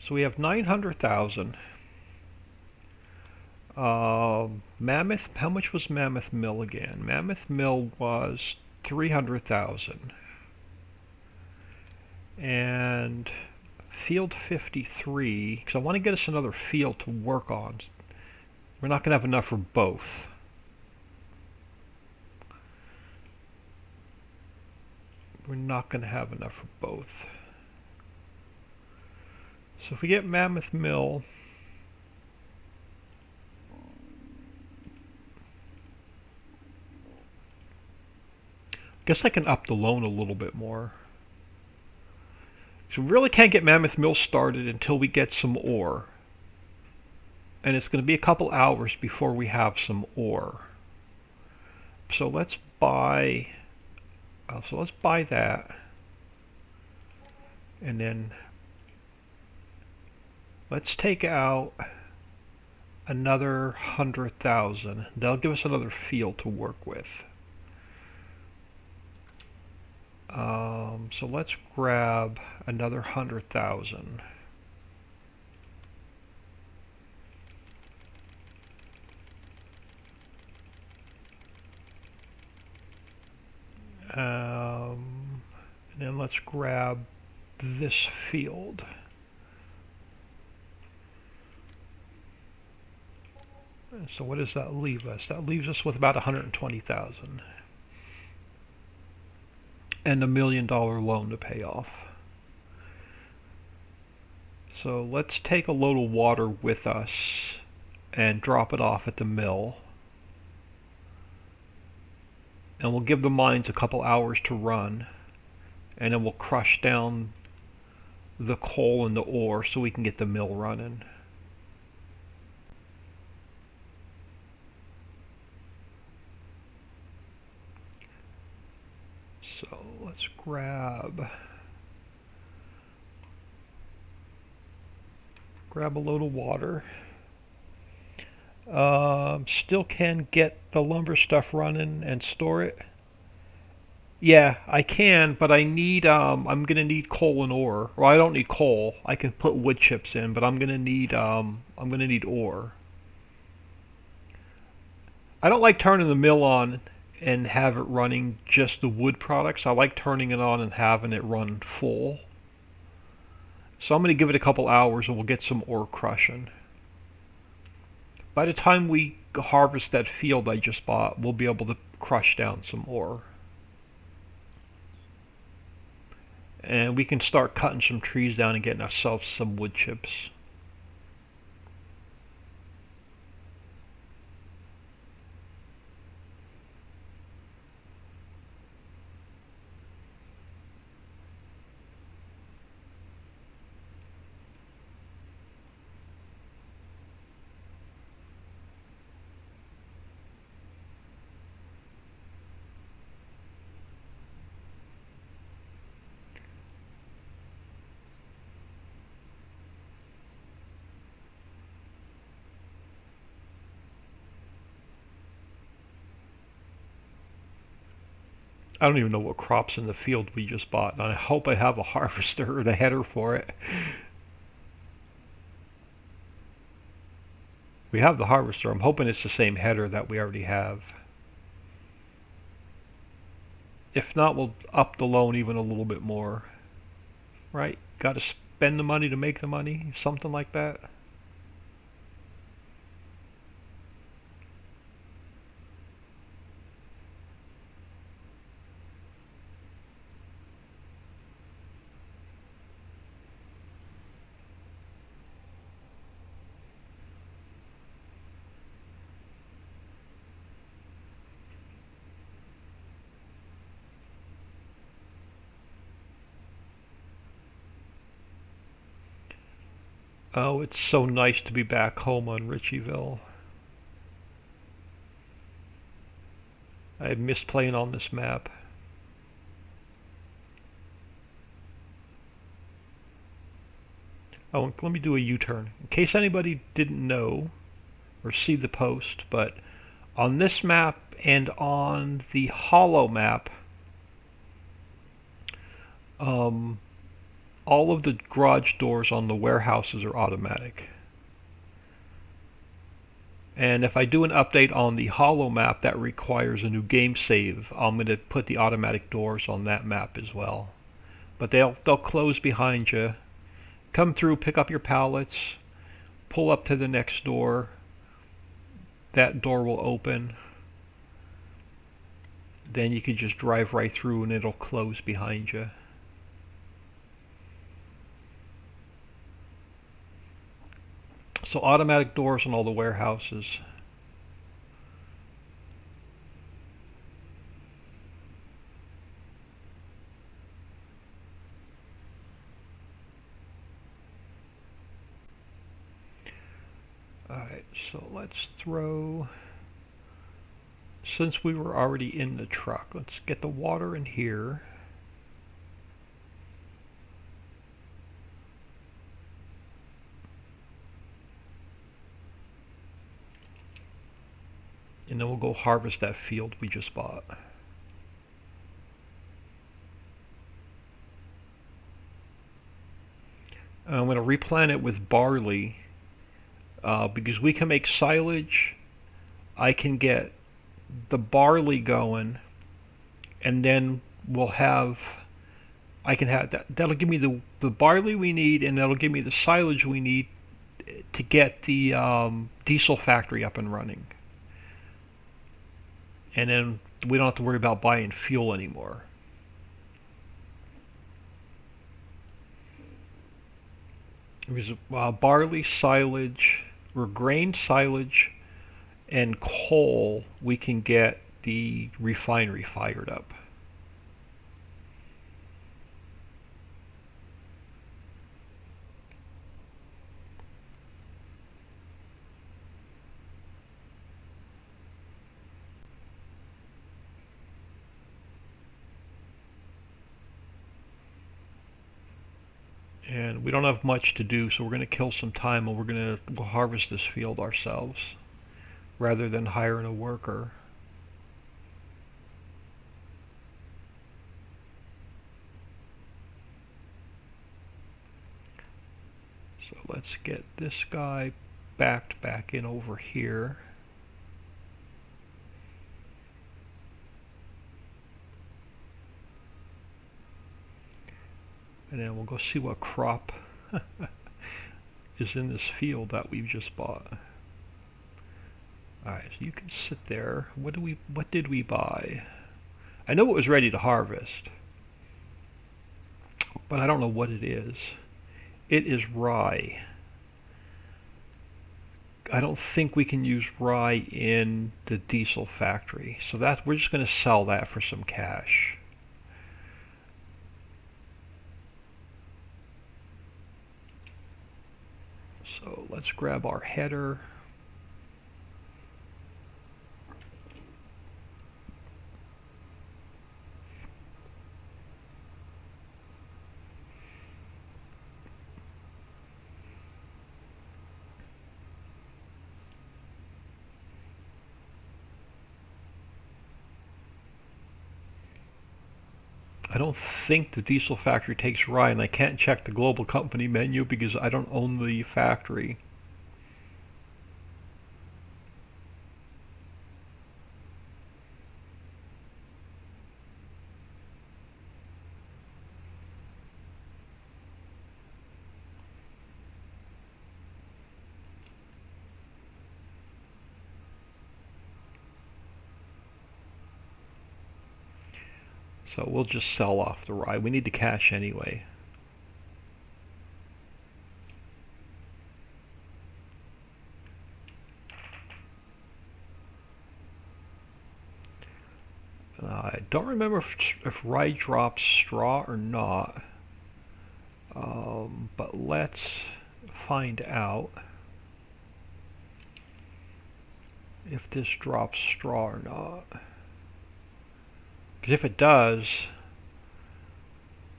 So we have 900,000. Mammoth. How much was Mammoth Mill again? Mammoth Mill was 300,000. And field 53, because I want to get us another field to work on. We're not going to have enough for both. We're not going to have enough for both. So if we get Mammoth Mill, I guess I can up the loan a little bit more. So we really can't get Mammoth Mill started until we get some ore. And it's going to be a couple hours before we have some ore. So let's buy that. And then let's take out another 100,000. That'll give us another field to work with. So let's grab another 100,000. And then let's grab this field. So what does that leave us? That leaves us with about 120,000. And $1 million loan to pay off. So let's take a load of water with us and drop it off at the mill. And we'll give the mines a couple hours to run. And then we'll crush down the coal and the ore so we can get the mill running. So let's grab a load of water. Still can get the lumber stuff running and store it. Yeah, I can, but I need I'm gonna need coal and ore. Well, I don't need coal. I can put wood chips in, but I'm gonna need ore. I don't like turning the mill on and have it running just the wood products. I like turning it on and having it run full. So I'm going to give it a couple hours and we'll get some ore crushing. By the time we harvest that field I just bought, we'll be able to crush down some ore. And we can start cutting some trees down and getting ourselves some wood chips. I don't even know what crops in the field we just bought, and I hope I have a harvester and a header for it. We have the harvester. I'm hoping it's the same header that we already have. If not, we'll up the loan even a little bit more. Right? Got to spend the money to make the money, something like that. Oh, it's so nice to be back home on Ricciville. I missed playing on this map. Oh, let me do a U-turn. In case anybody didn't know or see the post, but on this map and on the Hollow map, um, all of the garage doors on the warehouses are automatic. And if I do an update on the Hollow map that requires a new game save, I'm going to put the automatic doors on that map as well. But they'll close behind you. Come through, pick up your pallets, pull up to the next door. That door will open. Then you can just drive right through and it'll close behind you. So automatic doors on all the warehouses. Alright, so let's throw, since we were already in the truck, let's get the water in here. And then we'll go harvest that field we just bought. I'm going to replant it with barley because we can make silage. I can get the barley going, and then I can have that'll give me the barley we need, and that'll give me the silage we need to get the diesel factory up and running. And then we don't have to worry about buying fuel anymore. Because barley, silage, or grain, silage, and coal, we can get the refinery fired up. And we don't have much to do, so we're going to kill some time and we'll harvest this field ourselves rather than hiring a worker. So let's get this guy backed back in over here. And then we'll go see what crop is in this field that we've just bought. Alright, so you can sit there. What did we buy? I know it was ready to harvest, but I don't know what it is. It is rye. I don't think we can use rye in the diesel factory, so we're just going to sell that for some cash. So let's grab our header. I don't think the diesel factory takes rye, and I can't check the global company menu because I don't own the factory. So we'll just sell off the rye. We need the cash anyway. I don't remember if rye drops straw or not, but let's find out if this drops straw or not. Because if it does,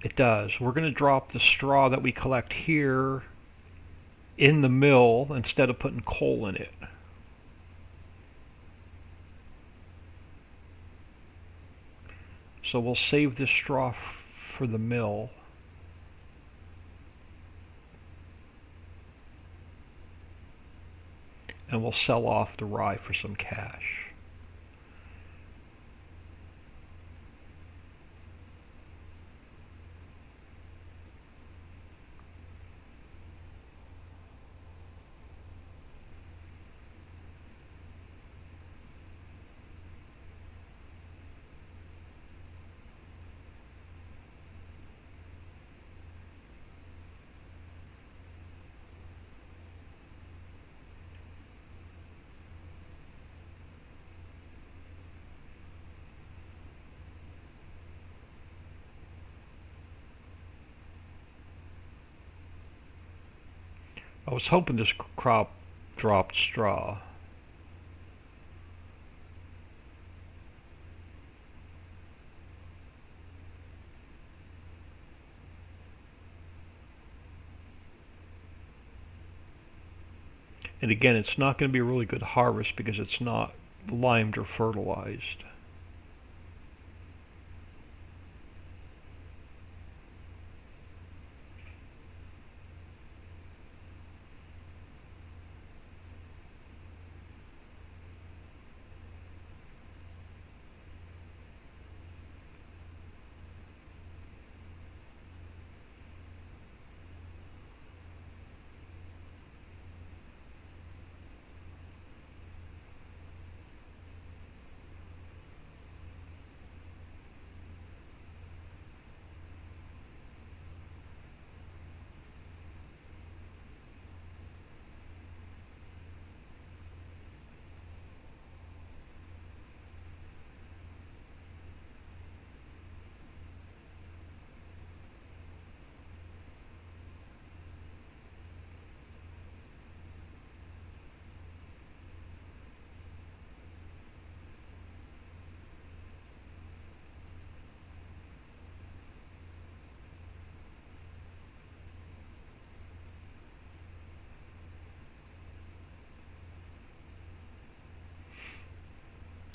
it does. We're going to drop the straw that we collect here in the mill instead of putting coal in it. So we'll save this straw for the mill. And we'll sell off the rye for some cash. I was hoping this crop dropped straw. And again, it's not going to be a really good harvest because it's not limed or fertilized.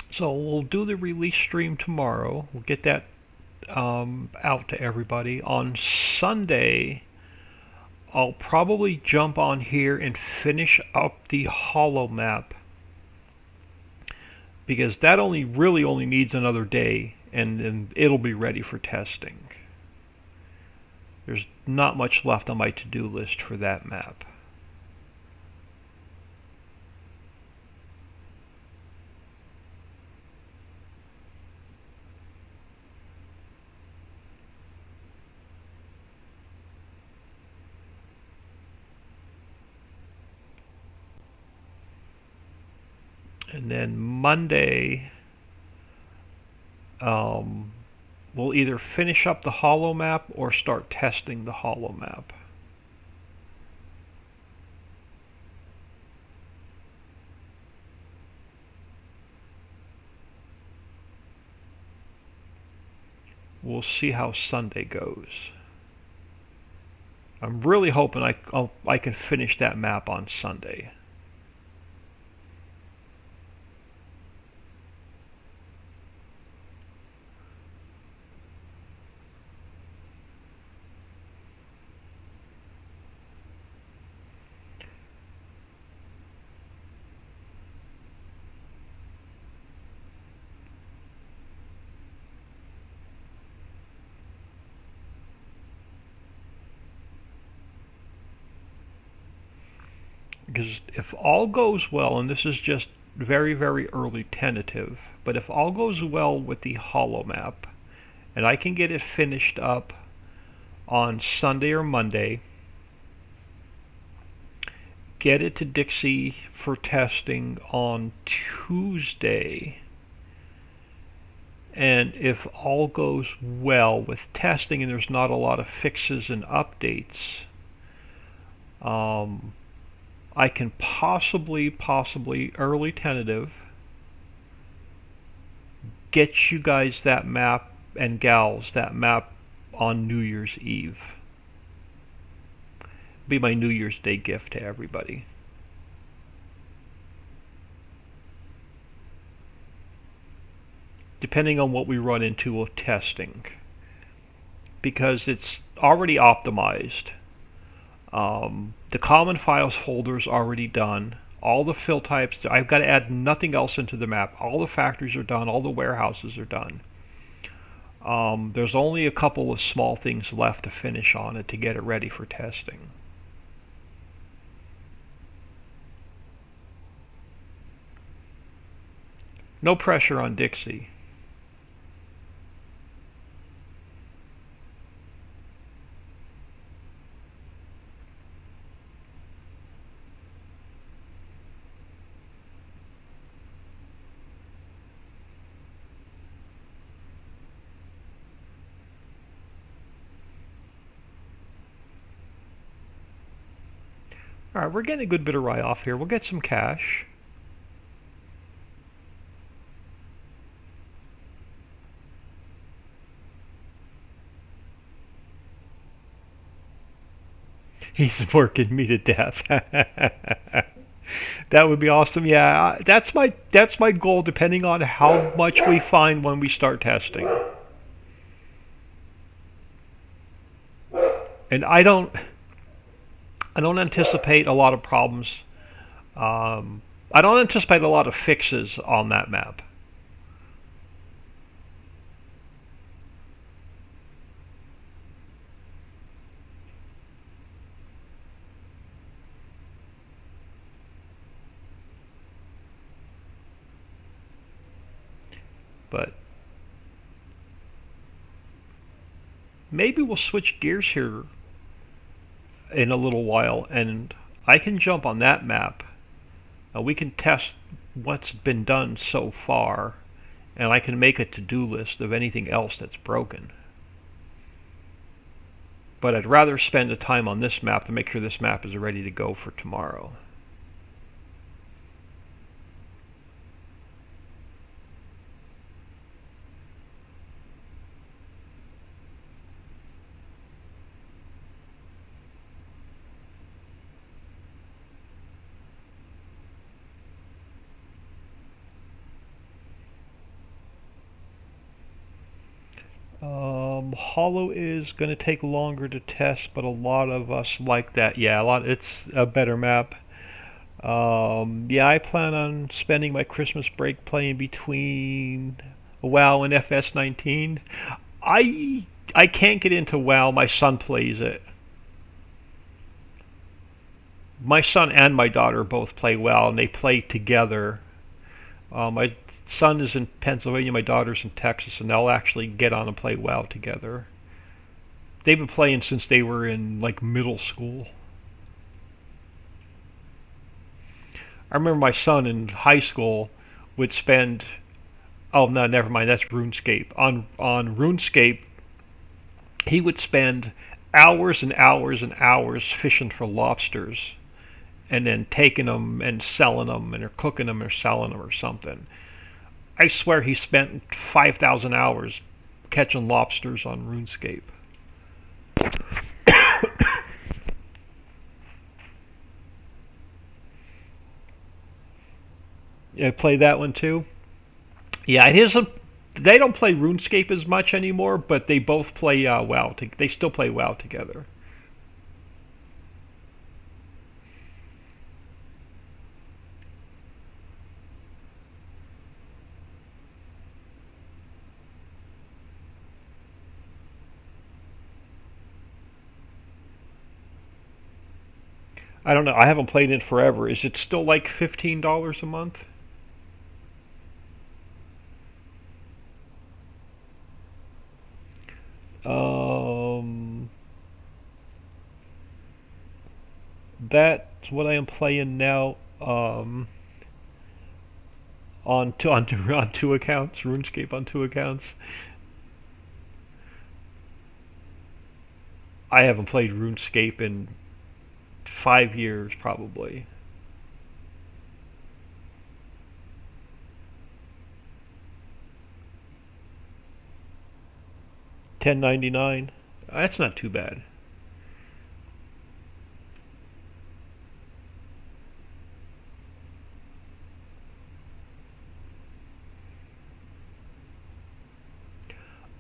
So we'll do the release stream tomorrow. We'll get that out to everybody. On Sunday, I'll probably jump on here and finish up the hollow map because that really only needs another day, and then it'll be ready for testing. There's not much left on my to-do list for that map. And then Monday, we'll either finish up the hollow map or start testing the hollow map. We'll see how Sunday goes. I'm really hoping I can finish that map on Sunday. because if all goes well, and this is just very, very early tentative, but if all goes well with the holo map, and I can get it finished up on Sunday or Monday, get it to Dixie for testing on Tuesday, and if all goes well with testing and there's not a lot of fixes and updates, I can possibly early tentative get you guys that map and gals that map on New Year's Eve. Be my New Year's Day gift to everybody. Depending on what we run into with testing, because it's already optimized. The common files folder is already done. All the fill types, I've got to add nothing else into the map. All the factories are done. All the warehouses are done. There's only a couple of small things left to finish on it to get it ready for testing. No pressure on Dixie. Alright, we're getting a good bit of write-off here. We'll get some cash. He's working me to death. That would be awesome. Yeah, that's my goal, depending on how much we find when we start testing. And I don't anticipate a lot of problems. I don't anticipate a lot of fixes on that map. But maybe we'll switch gears here in a little while, and I can jump on that map. We can test what's been done so far, and I can make a to-do list of anything else that's broken. But I'd rather spend the time on this map to make sure this map is ready to go for tomorrow. Holo is going to take longer to test, but a lot of us like that. Yeah, it's a better map. Yeah, I plan on spending my Christmas break playing between WoW and FS19. I can't get into WoW. My son plays it. My son and my daughter both play WoW, and they play together. My son is in Pennsylvania, my daughter's in Texas, and they'll actually get on and play WoW together. They've been playing since they were in like middle school. I remember my son in high school would spend, oh no, never mind, that's RuneScape. On RuneScape, he would spend hours and hours and hours fishing for lobsters, and then taking them and selling them, and or cooking them or selling them or something. I swear he spent 5,000 hours catching lobsters on RuneScape. Yeah, play that one too. Yeah, it isn't. They don't play RuneScape as much anymore, but they both play WoW. They still play WoW together. I don't know. I haven't played it forever. Is it still like $15 a month? Um, that's what I am playing now. On two accounts, RuneScape on two accounts. I haven't played RuneScape in 5 years probably. 10.99. That's not too bad.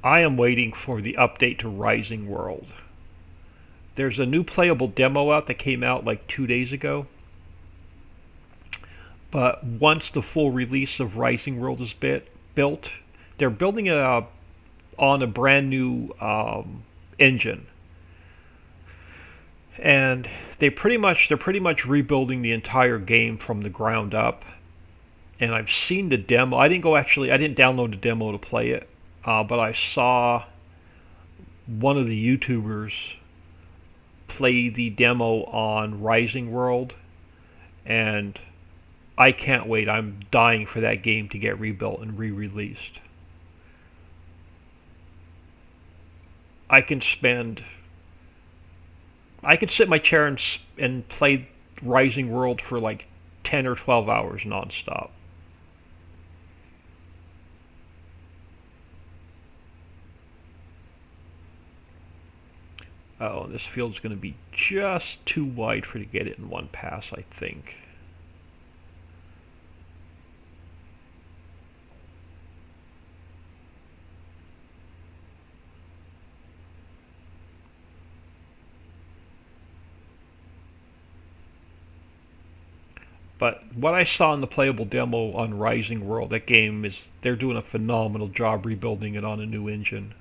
I am waiting for the update to Rising World. There's a new playable demo out that came out like 2 days ago. But once the full release of Rising World is built, they're building it on a brand new engine, and they're pretty much rebuilding the entire game from the ground up. And I've seen the demo. I didn't download the demo to play it, but I saw one of the YouTubers play the demo on Rising World, and I can't wait. I'm dying for that game to get rebuilt and re-released. I can spend I could sit in my chair and play Rising World for like 10 or 12 hours nonstop. Oh, this field's going to be just too wide for to get it in one pass, I think. But what I saw in the playable demo on Rising World, that game is they're doing a phenomenal job rebuilding it on a new engine.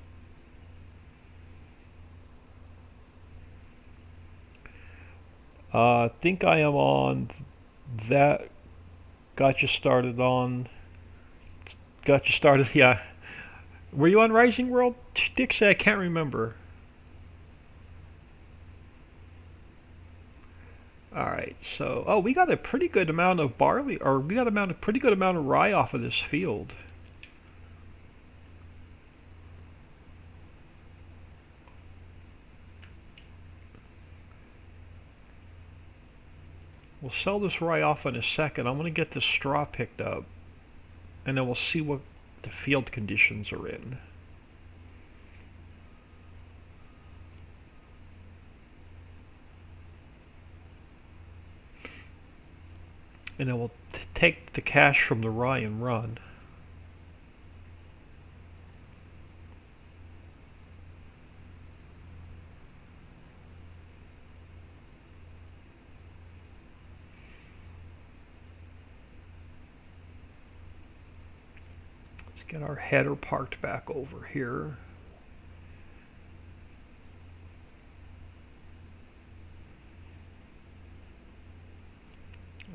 I think I am on that. Got you started on. Got you started. Yeah. Were you on Rising World? Dick said I can't remember. All right. So, oh, we got a pretty good amount of barley, or we got a pretty good amount of rye off of this field. We'll sell this rye off in a second. I'm going to get this straw picked up, and then we'll see what the field conditions are in. And then we'll take the cash from the rye and run. Let's get our header parked back over here.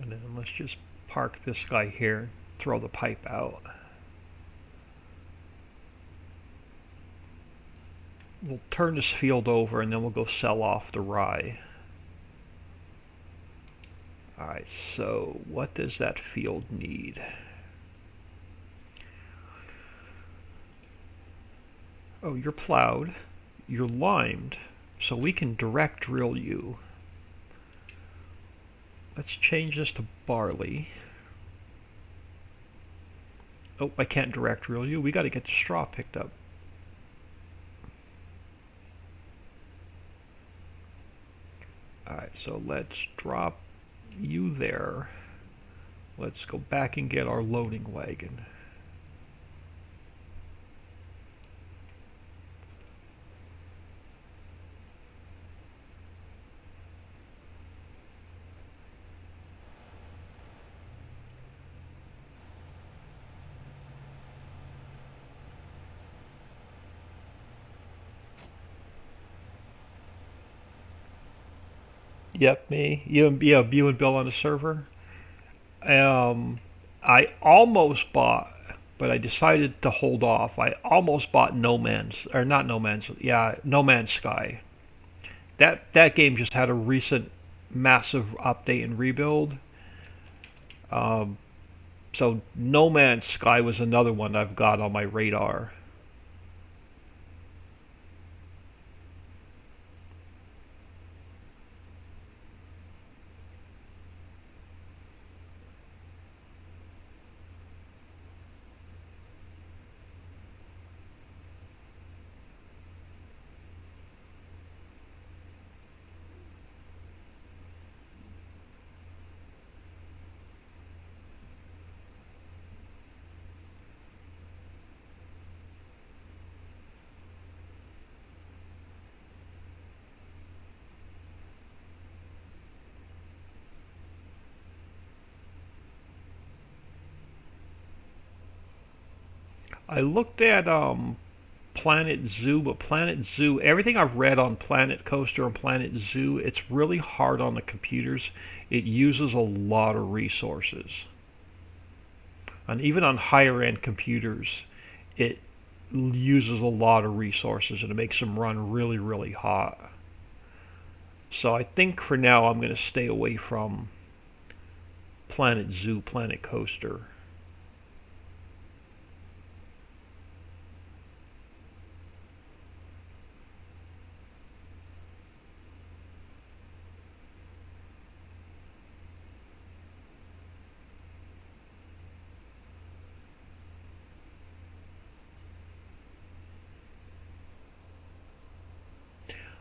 And then let's just park this guy here, throw the pipe out. We'll turn this field over and then we'll go sell off the rye. Alright, so what does that field need? Oh, you're plowed, you're limed, so we can direct drill you. Let's change this to barley. Oh, I can't direct drill you. We got to get the straw picked up. Alright, so let's drop you there. Let's go back and get our loading wagon. Yep, me. You and Bill on the server. Um, I almost bought, but I decided to hold off. I almost bought No Man's, or not No Man's, yeah, No Man's Sky. That game just had a recent massive update and rebuild. Um, so No Man's Sky was another one I've got on my radar. I looked at Planet Zoo, but Planet Zoo, everything I've read on Planet Coaster and Planet Zoo, it's really hard on the computers. It uses a lot of resources. And even on higher end computers, it uses a lot of resources and it makes them run really, really hot. So I think for now I'm going to stay away from Planet Zoo, Planet Coaster.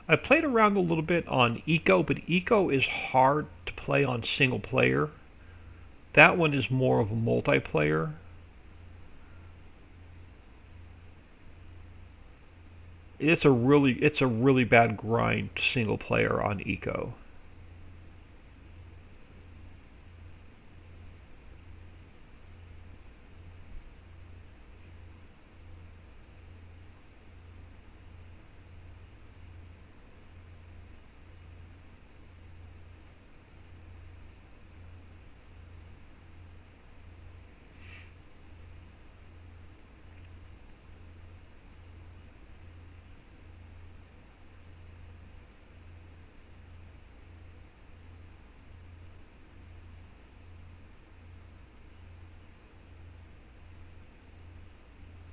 I played around a little bit on Eco, but Eco is hard to play on single player. That one is more of a multiplayer. It's a really bad grind single player on Eco.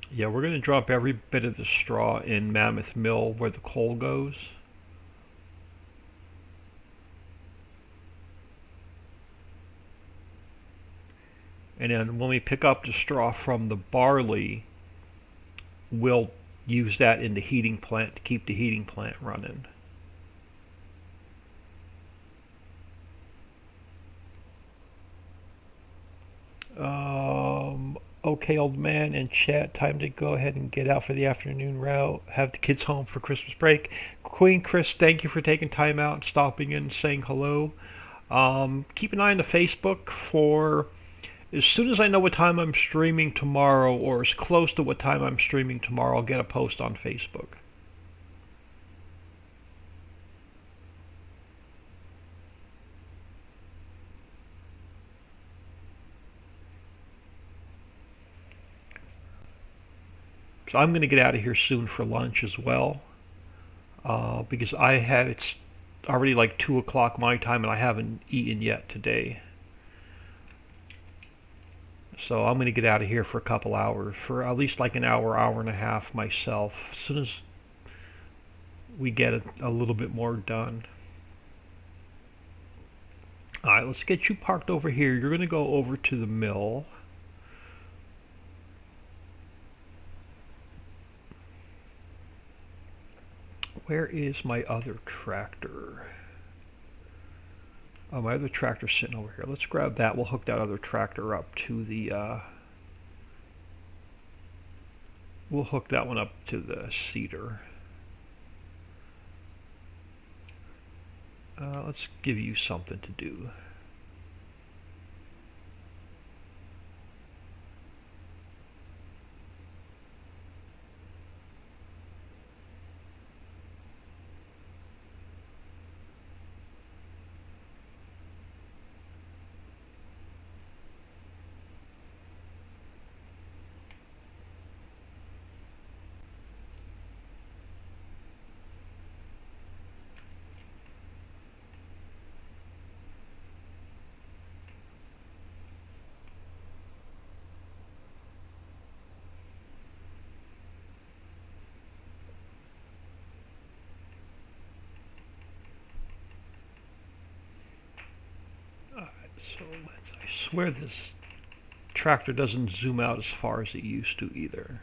Yeah, we're gonna drop every bit of the straw in Mammoth Mill where the coal goes. And then when we pick up the straw from the barley, we'll use that in the heating plant to keep the heating plant running. Okay, old man and chat, time to go ahead and get out for the afternoon route. Have the kids home for Christmas break. Queen Chris, thank you for taking time out and stopping in and saying hello. Keep an eye on the Facebook for as soon as I know what time I'm streaming tomorrow, or as close to what time I'm streaming tomorrow, I'll get a post on Facebook. So I'm going to get out of here soon for lunch as well, because it's already like 2 o'clock my time and I haven't eaten yet today. So I'm going to get out of here for a couple hours, for at least like an hour, hour and a half myself, as soon as we get a little bit more done. Alright, let's get you parked over here. You're going to go over to the mill. Where is my other tractor? Oh, my other tractor's sitting over here. Let's grab that. We'll hook that other tractor up to the, we'll hook that one up to the seeder. Let's give you something to do. swear this tractor doesn't zoom out as far as it used to either.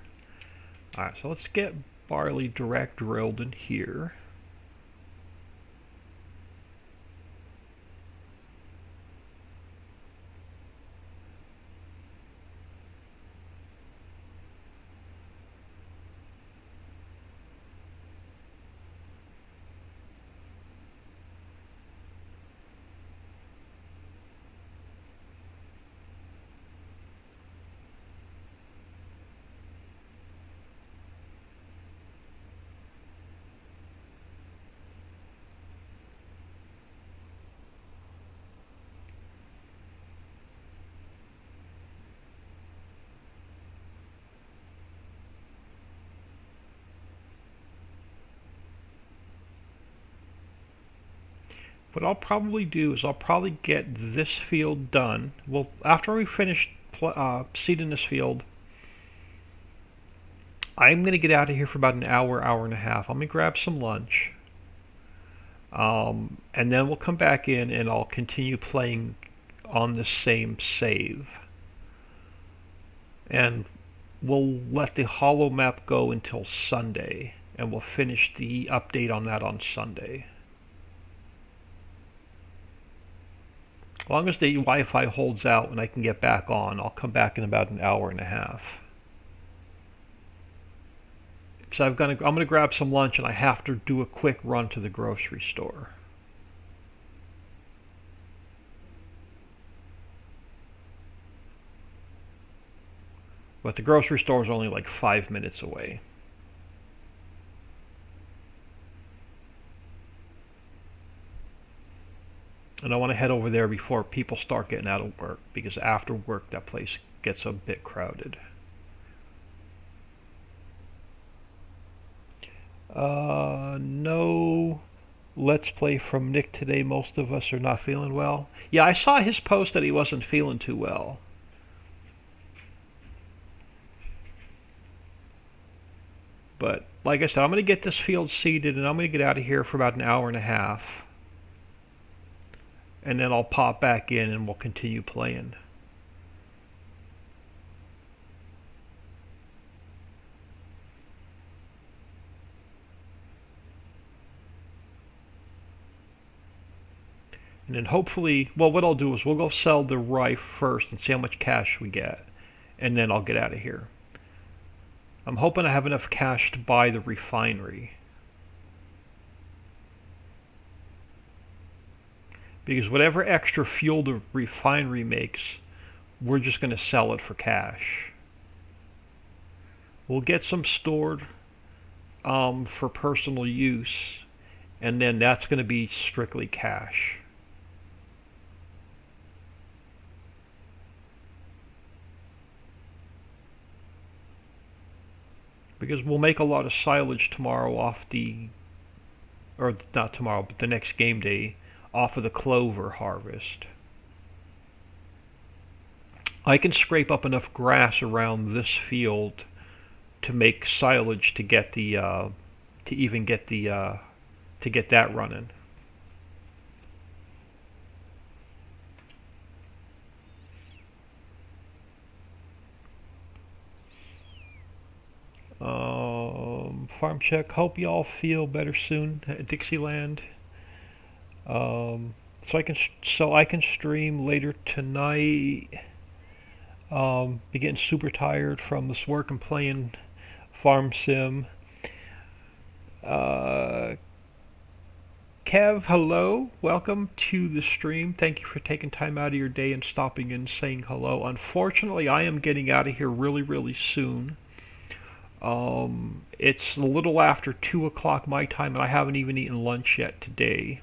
Alright, so let's get barley direct drilled in here. What I'll probably do is I'll probably get this field done. Well, after we finish seeding this field, I'm going to get out of here for about an hour, hour and a half. I'm going to grab some lunch. And then we'll come back in and I'll continue playing on the same save. And we'll let the hollow map go until Sunday. And we'll finish the update on that on Sunday. As long as the Wi-Fi holds out and I can get back on, I'll come back in about an hour and a half. So I'm going to grab some lunch and I have to do a quick run to the grocery store. But the grocery store is only like 5 minutes away. And I want to head over there before people start getting out of work, because after work that place gets a bit crowded. No Let's Play from Nick today. Most of us are not feeling well. Yeah, I saw his post that he wasn't feeling too well. But like I said, I'm going to get this field seeded and I'm going to get out of here for about an hour and a half. And then I'll pop back in and we'll continue playing. And then hopefully, well, what I'll do is we'll go sell the rye first and see how much cash we get. And then I'll get out of here. I'm hoping I have enough cash to buy the refinery. Because whatever extra fuel the refinery makes, we're just going to sell it for cash. We'll get some stored for personal use, and then that's going to be strictly cash. Because we'll make a lot of silage tomorrow off the, or not tomorrow, but the next game day, off of the clover harvest. I can scrape up enough grass around this field to make silage to get the to get that running. Farm check. Hope y'all feel better soon, Dixieland. So I can stream later tonight. Be getting super tired from this work and playing Farm Sim. Kev, hello. Welcome to the stream. Thank you for taking time out of your day and stopping in and saying hello. Unfortunately, I am getting out of here really, really soon. It's a little after 2 o'clock my time, and I haven't even eaten lunch yet today.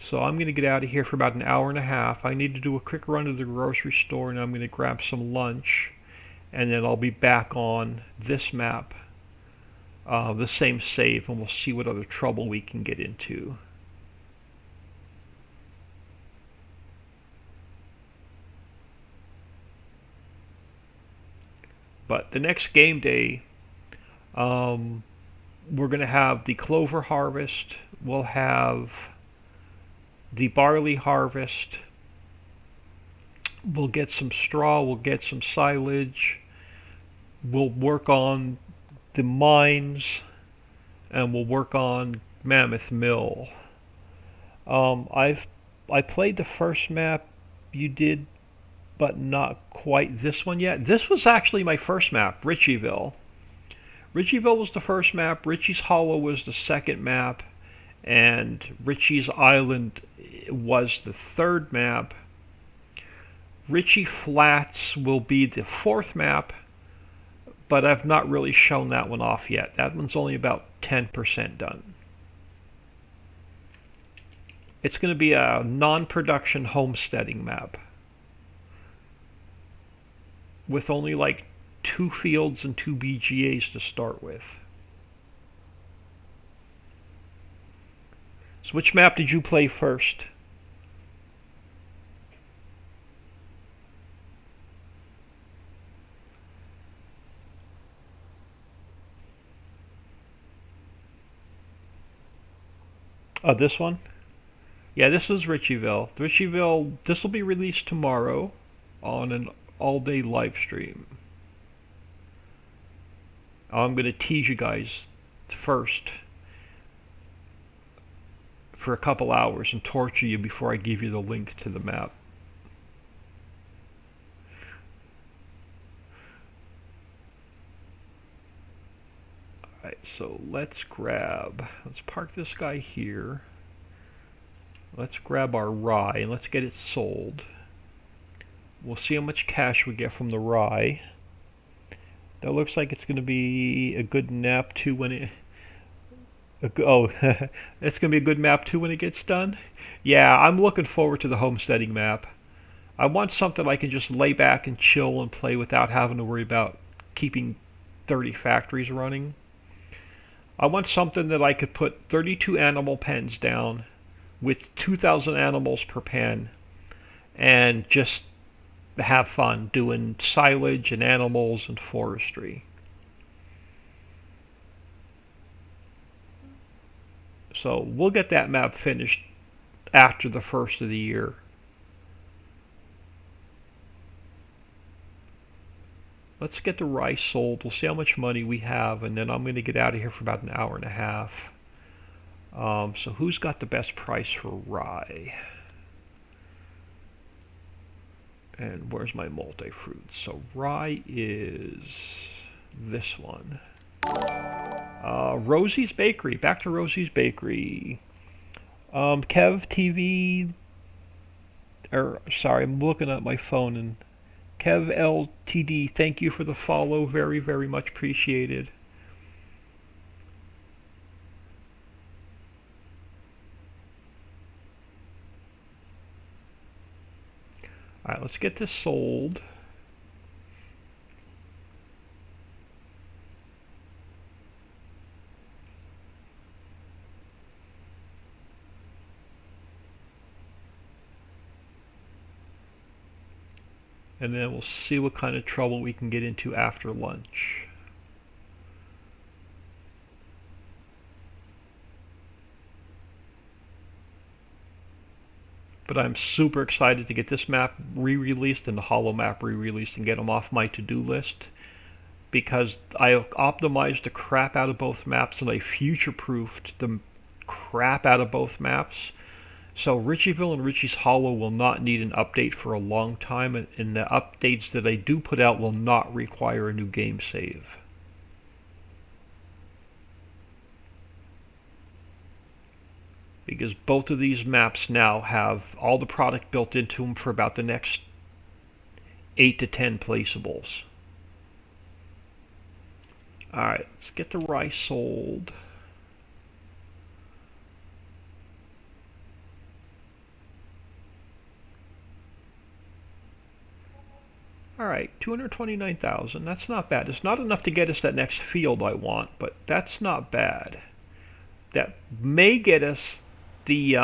So I'm going to get out of here for about an hour and a half. I need to do a quick run to the grocery store, and I'm going to grab some lunch, and then I'll be back on this map, the same save, and we'll see what other trouble we can get into. But the next game day, we're going to have the clover harvest. We'll have the barley harvest. We'll get some straw, we'll get some silage, we'll work on the mines, and we'll work on Mammoth Mill. I played the first map you did, but not quite this one yet. This was actually my first map, Ricciville. Ricciville was the first map, Richie's Hollow was the second map, and Richie's Island was the third map. Ritchie Flats will be the fourth map, but I've not really shown that one off yet. That one's only about 10% done. It's going to be a non-production homesteading map with only like 2 fields and 2 BGAs to start with. So which map did you play first? Oh, this one? Yeah, this is Ricciville. Ricciville, this will be released tomorrow on an all-day live stream. I'm going to tease you guys first for a couple hours and torture you before I give you the link to the map. Alright, so let's park this guy here. Let's grab our rye and let's get it sold. We'll see how much cash we get from the rye. That looks like it's going to be a good map too when it... Oh, it's going to be a good map too when it gets done? Yeah, I'm looking forward to the homesteading map. I want something I can just lay back and chill and play without having to worry about keeping 30 factories running. I want something that I could put 32 animal pens down with 2,000 animals per pen and just have fun doing silage and animals and forestry. So we'll get that map finished after the first of the year. Let's get the rice sold. We'll see how much money we have, and then I'm going to get out of here for about an hour and a half. So who's got the best price for rye? And where's my multi-fruit? So rye is this one. Rosie's Bakery. Back to Rosie's Bakery. Kev TV. Sorry, I'm looking at my phone. And Kev LTD, thank you for the follow. Very, very much appreciated. Alright, let's get this sold. And then we'll see what kind of trouble we can get into after lunch. But I'm super excited to get this map re-released and the Hollow map re-released and get them off my to-do list, because I have optimized the crap out of both maps and I future-proofed the crap out of both maps. So Ricciville and Richie's Hollow will not need an update for a long time, and the updates that I do put out will not require a new game save. Because both of these maps now have all the product built into them for about the next 8 to 10 placeables. Alright, let's get the rice sold. Alright, 229,000. That's not bad. It's not enough to get us that next field I want, but that's not bad. That may get us the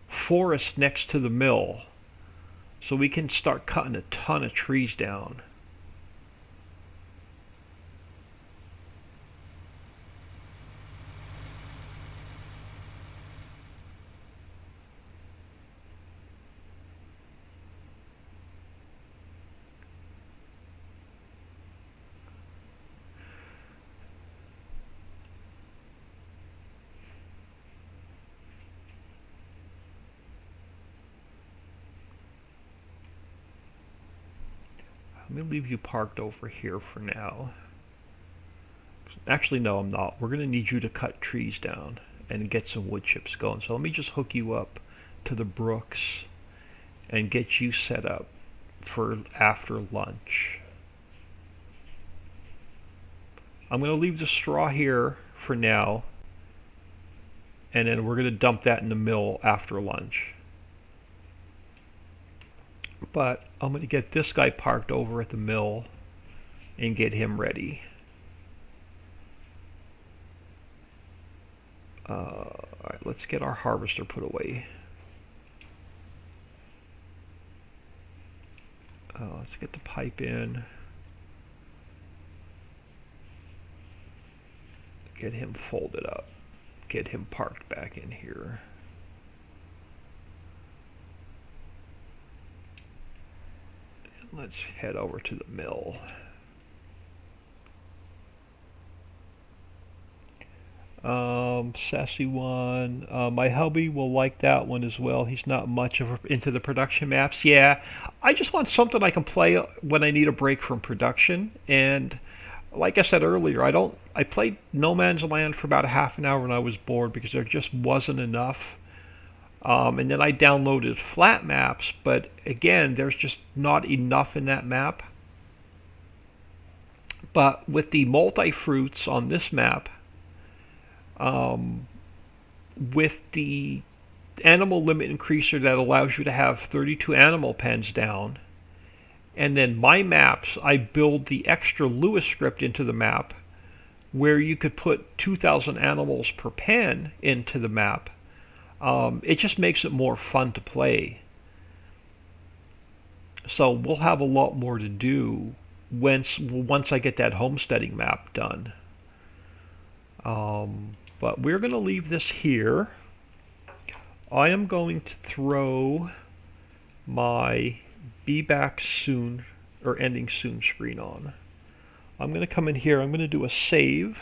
forest next to the mill, so we can start cutting a ton of trees down. Let me leave you parked over here for now. Actually, no, I'm not. We're going to need you to cut trees down and get some wood chips going. So let me just hook you up to the brooks and get you set up for after lunch. I'm going to leave the straw here for now, and then we're going to dump that in the mill after lunch. But I'm going to get this guy parked over at the mill and get him ready. Alright, let's get our harvester put away. Let's get the pipe in. Get him folded up. Get him parked back in here. And let's head over to the mill. Sassy one. My hubby will like that one as well. He's not much into the production maps. Yeah, I just want something I can play when I need a break from production. And like I said earlier, I played No Man's Land for about a half an hour when I was bored because there just wasn't enough. And then I downloaded flat maps, but again, there's just not enough in that map. But with the multi-fruits on this map, with the animal limit increaser that allows you to have 32 animal pens down, and then my maps, I build the extra Lewis script into the map where you could put 2,000 animals per pen into the map. It just makes it more fun to play. So we'll have a lot more to do once I get that homesteading map done. But we're going to leave this here. I am going to throw my be back soon or ending soon screen on. I'm going to come in here. I'm going to do a save.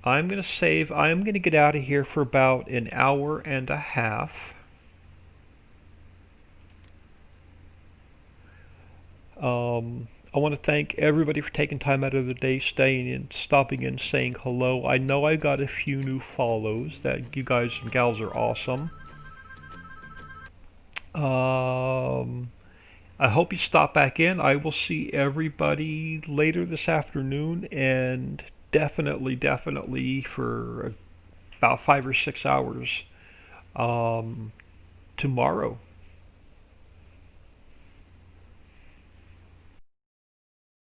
I'm going to save. I'm going to get out of here for about an hour and a half. I want to thank everybody for taking time out of their day, staying in, stopping in, saying hello. I know I got a few new follows. That you guys and gals are awesome. I hope you stop back in. I will see everybody later this afternoon, and definitely for about 5 or 6 hours tomorrow.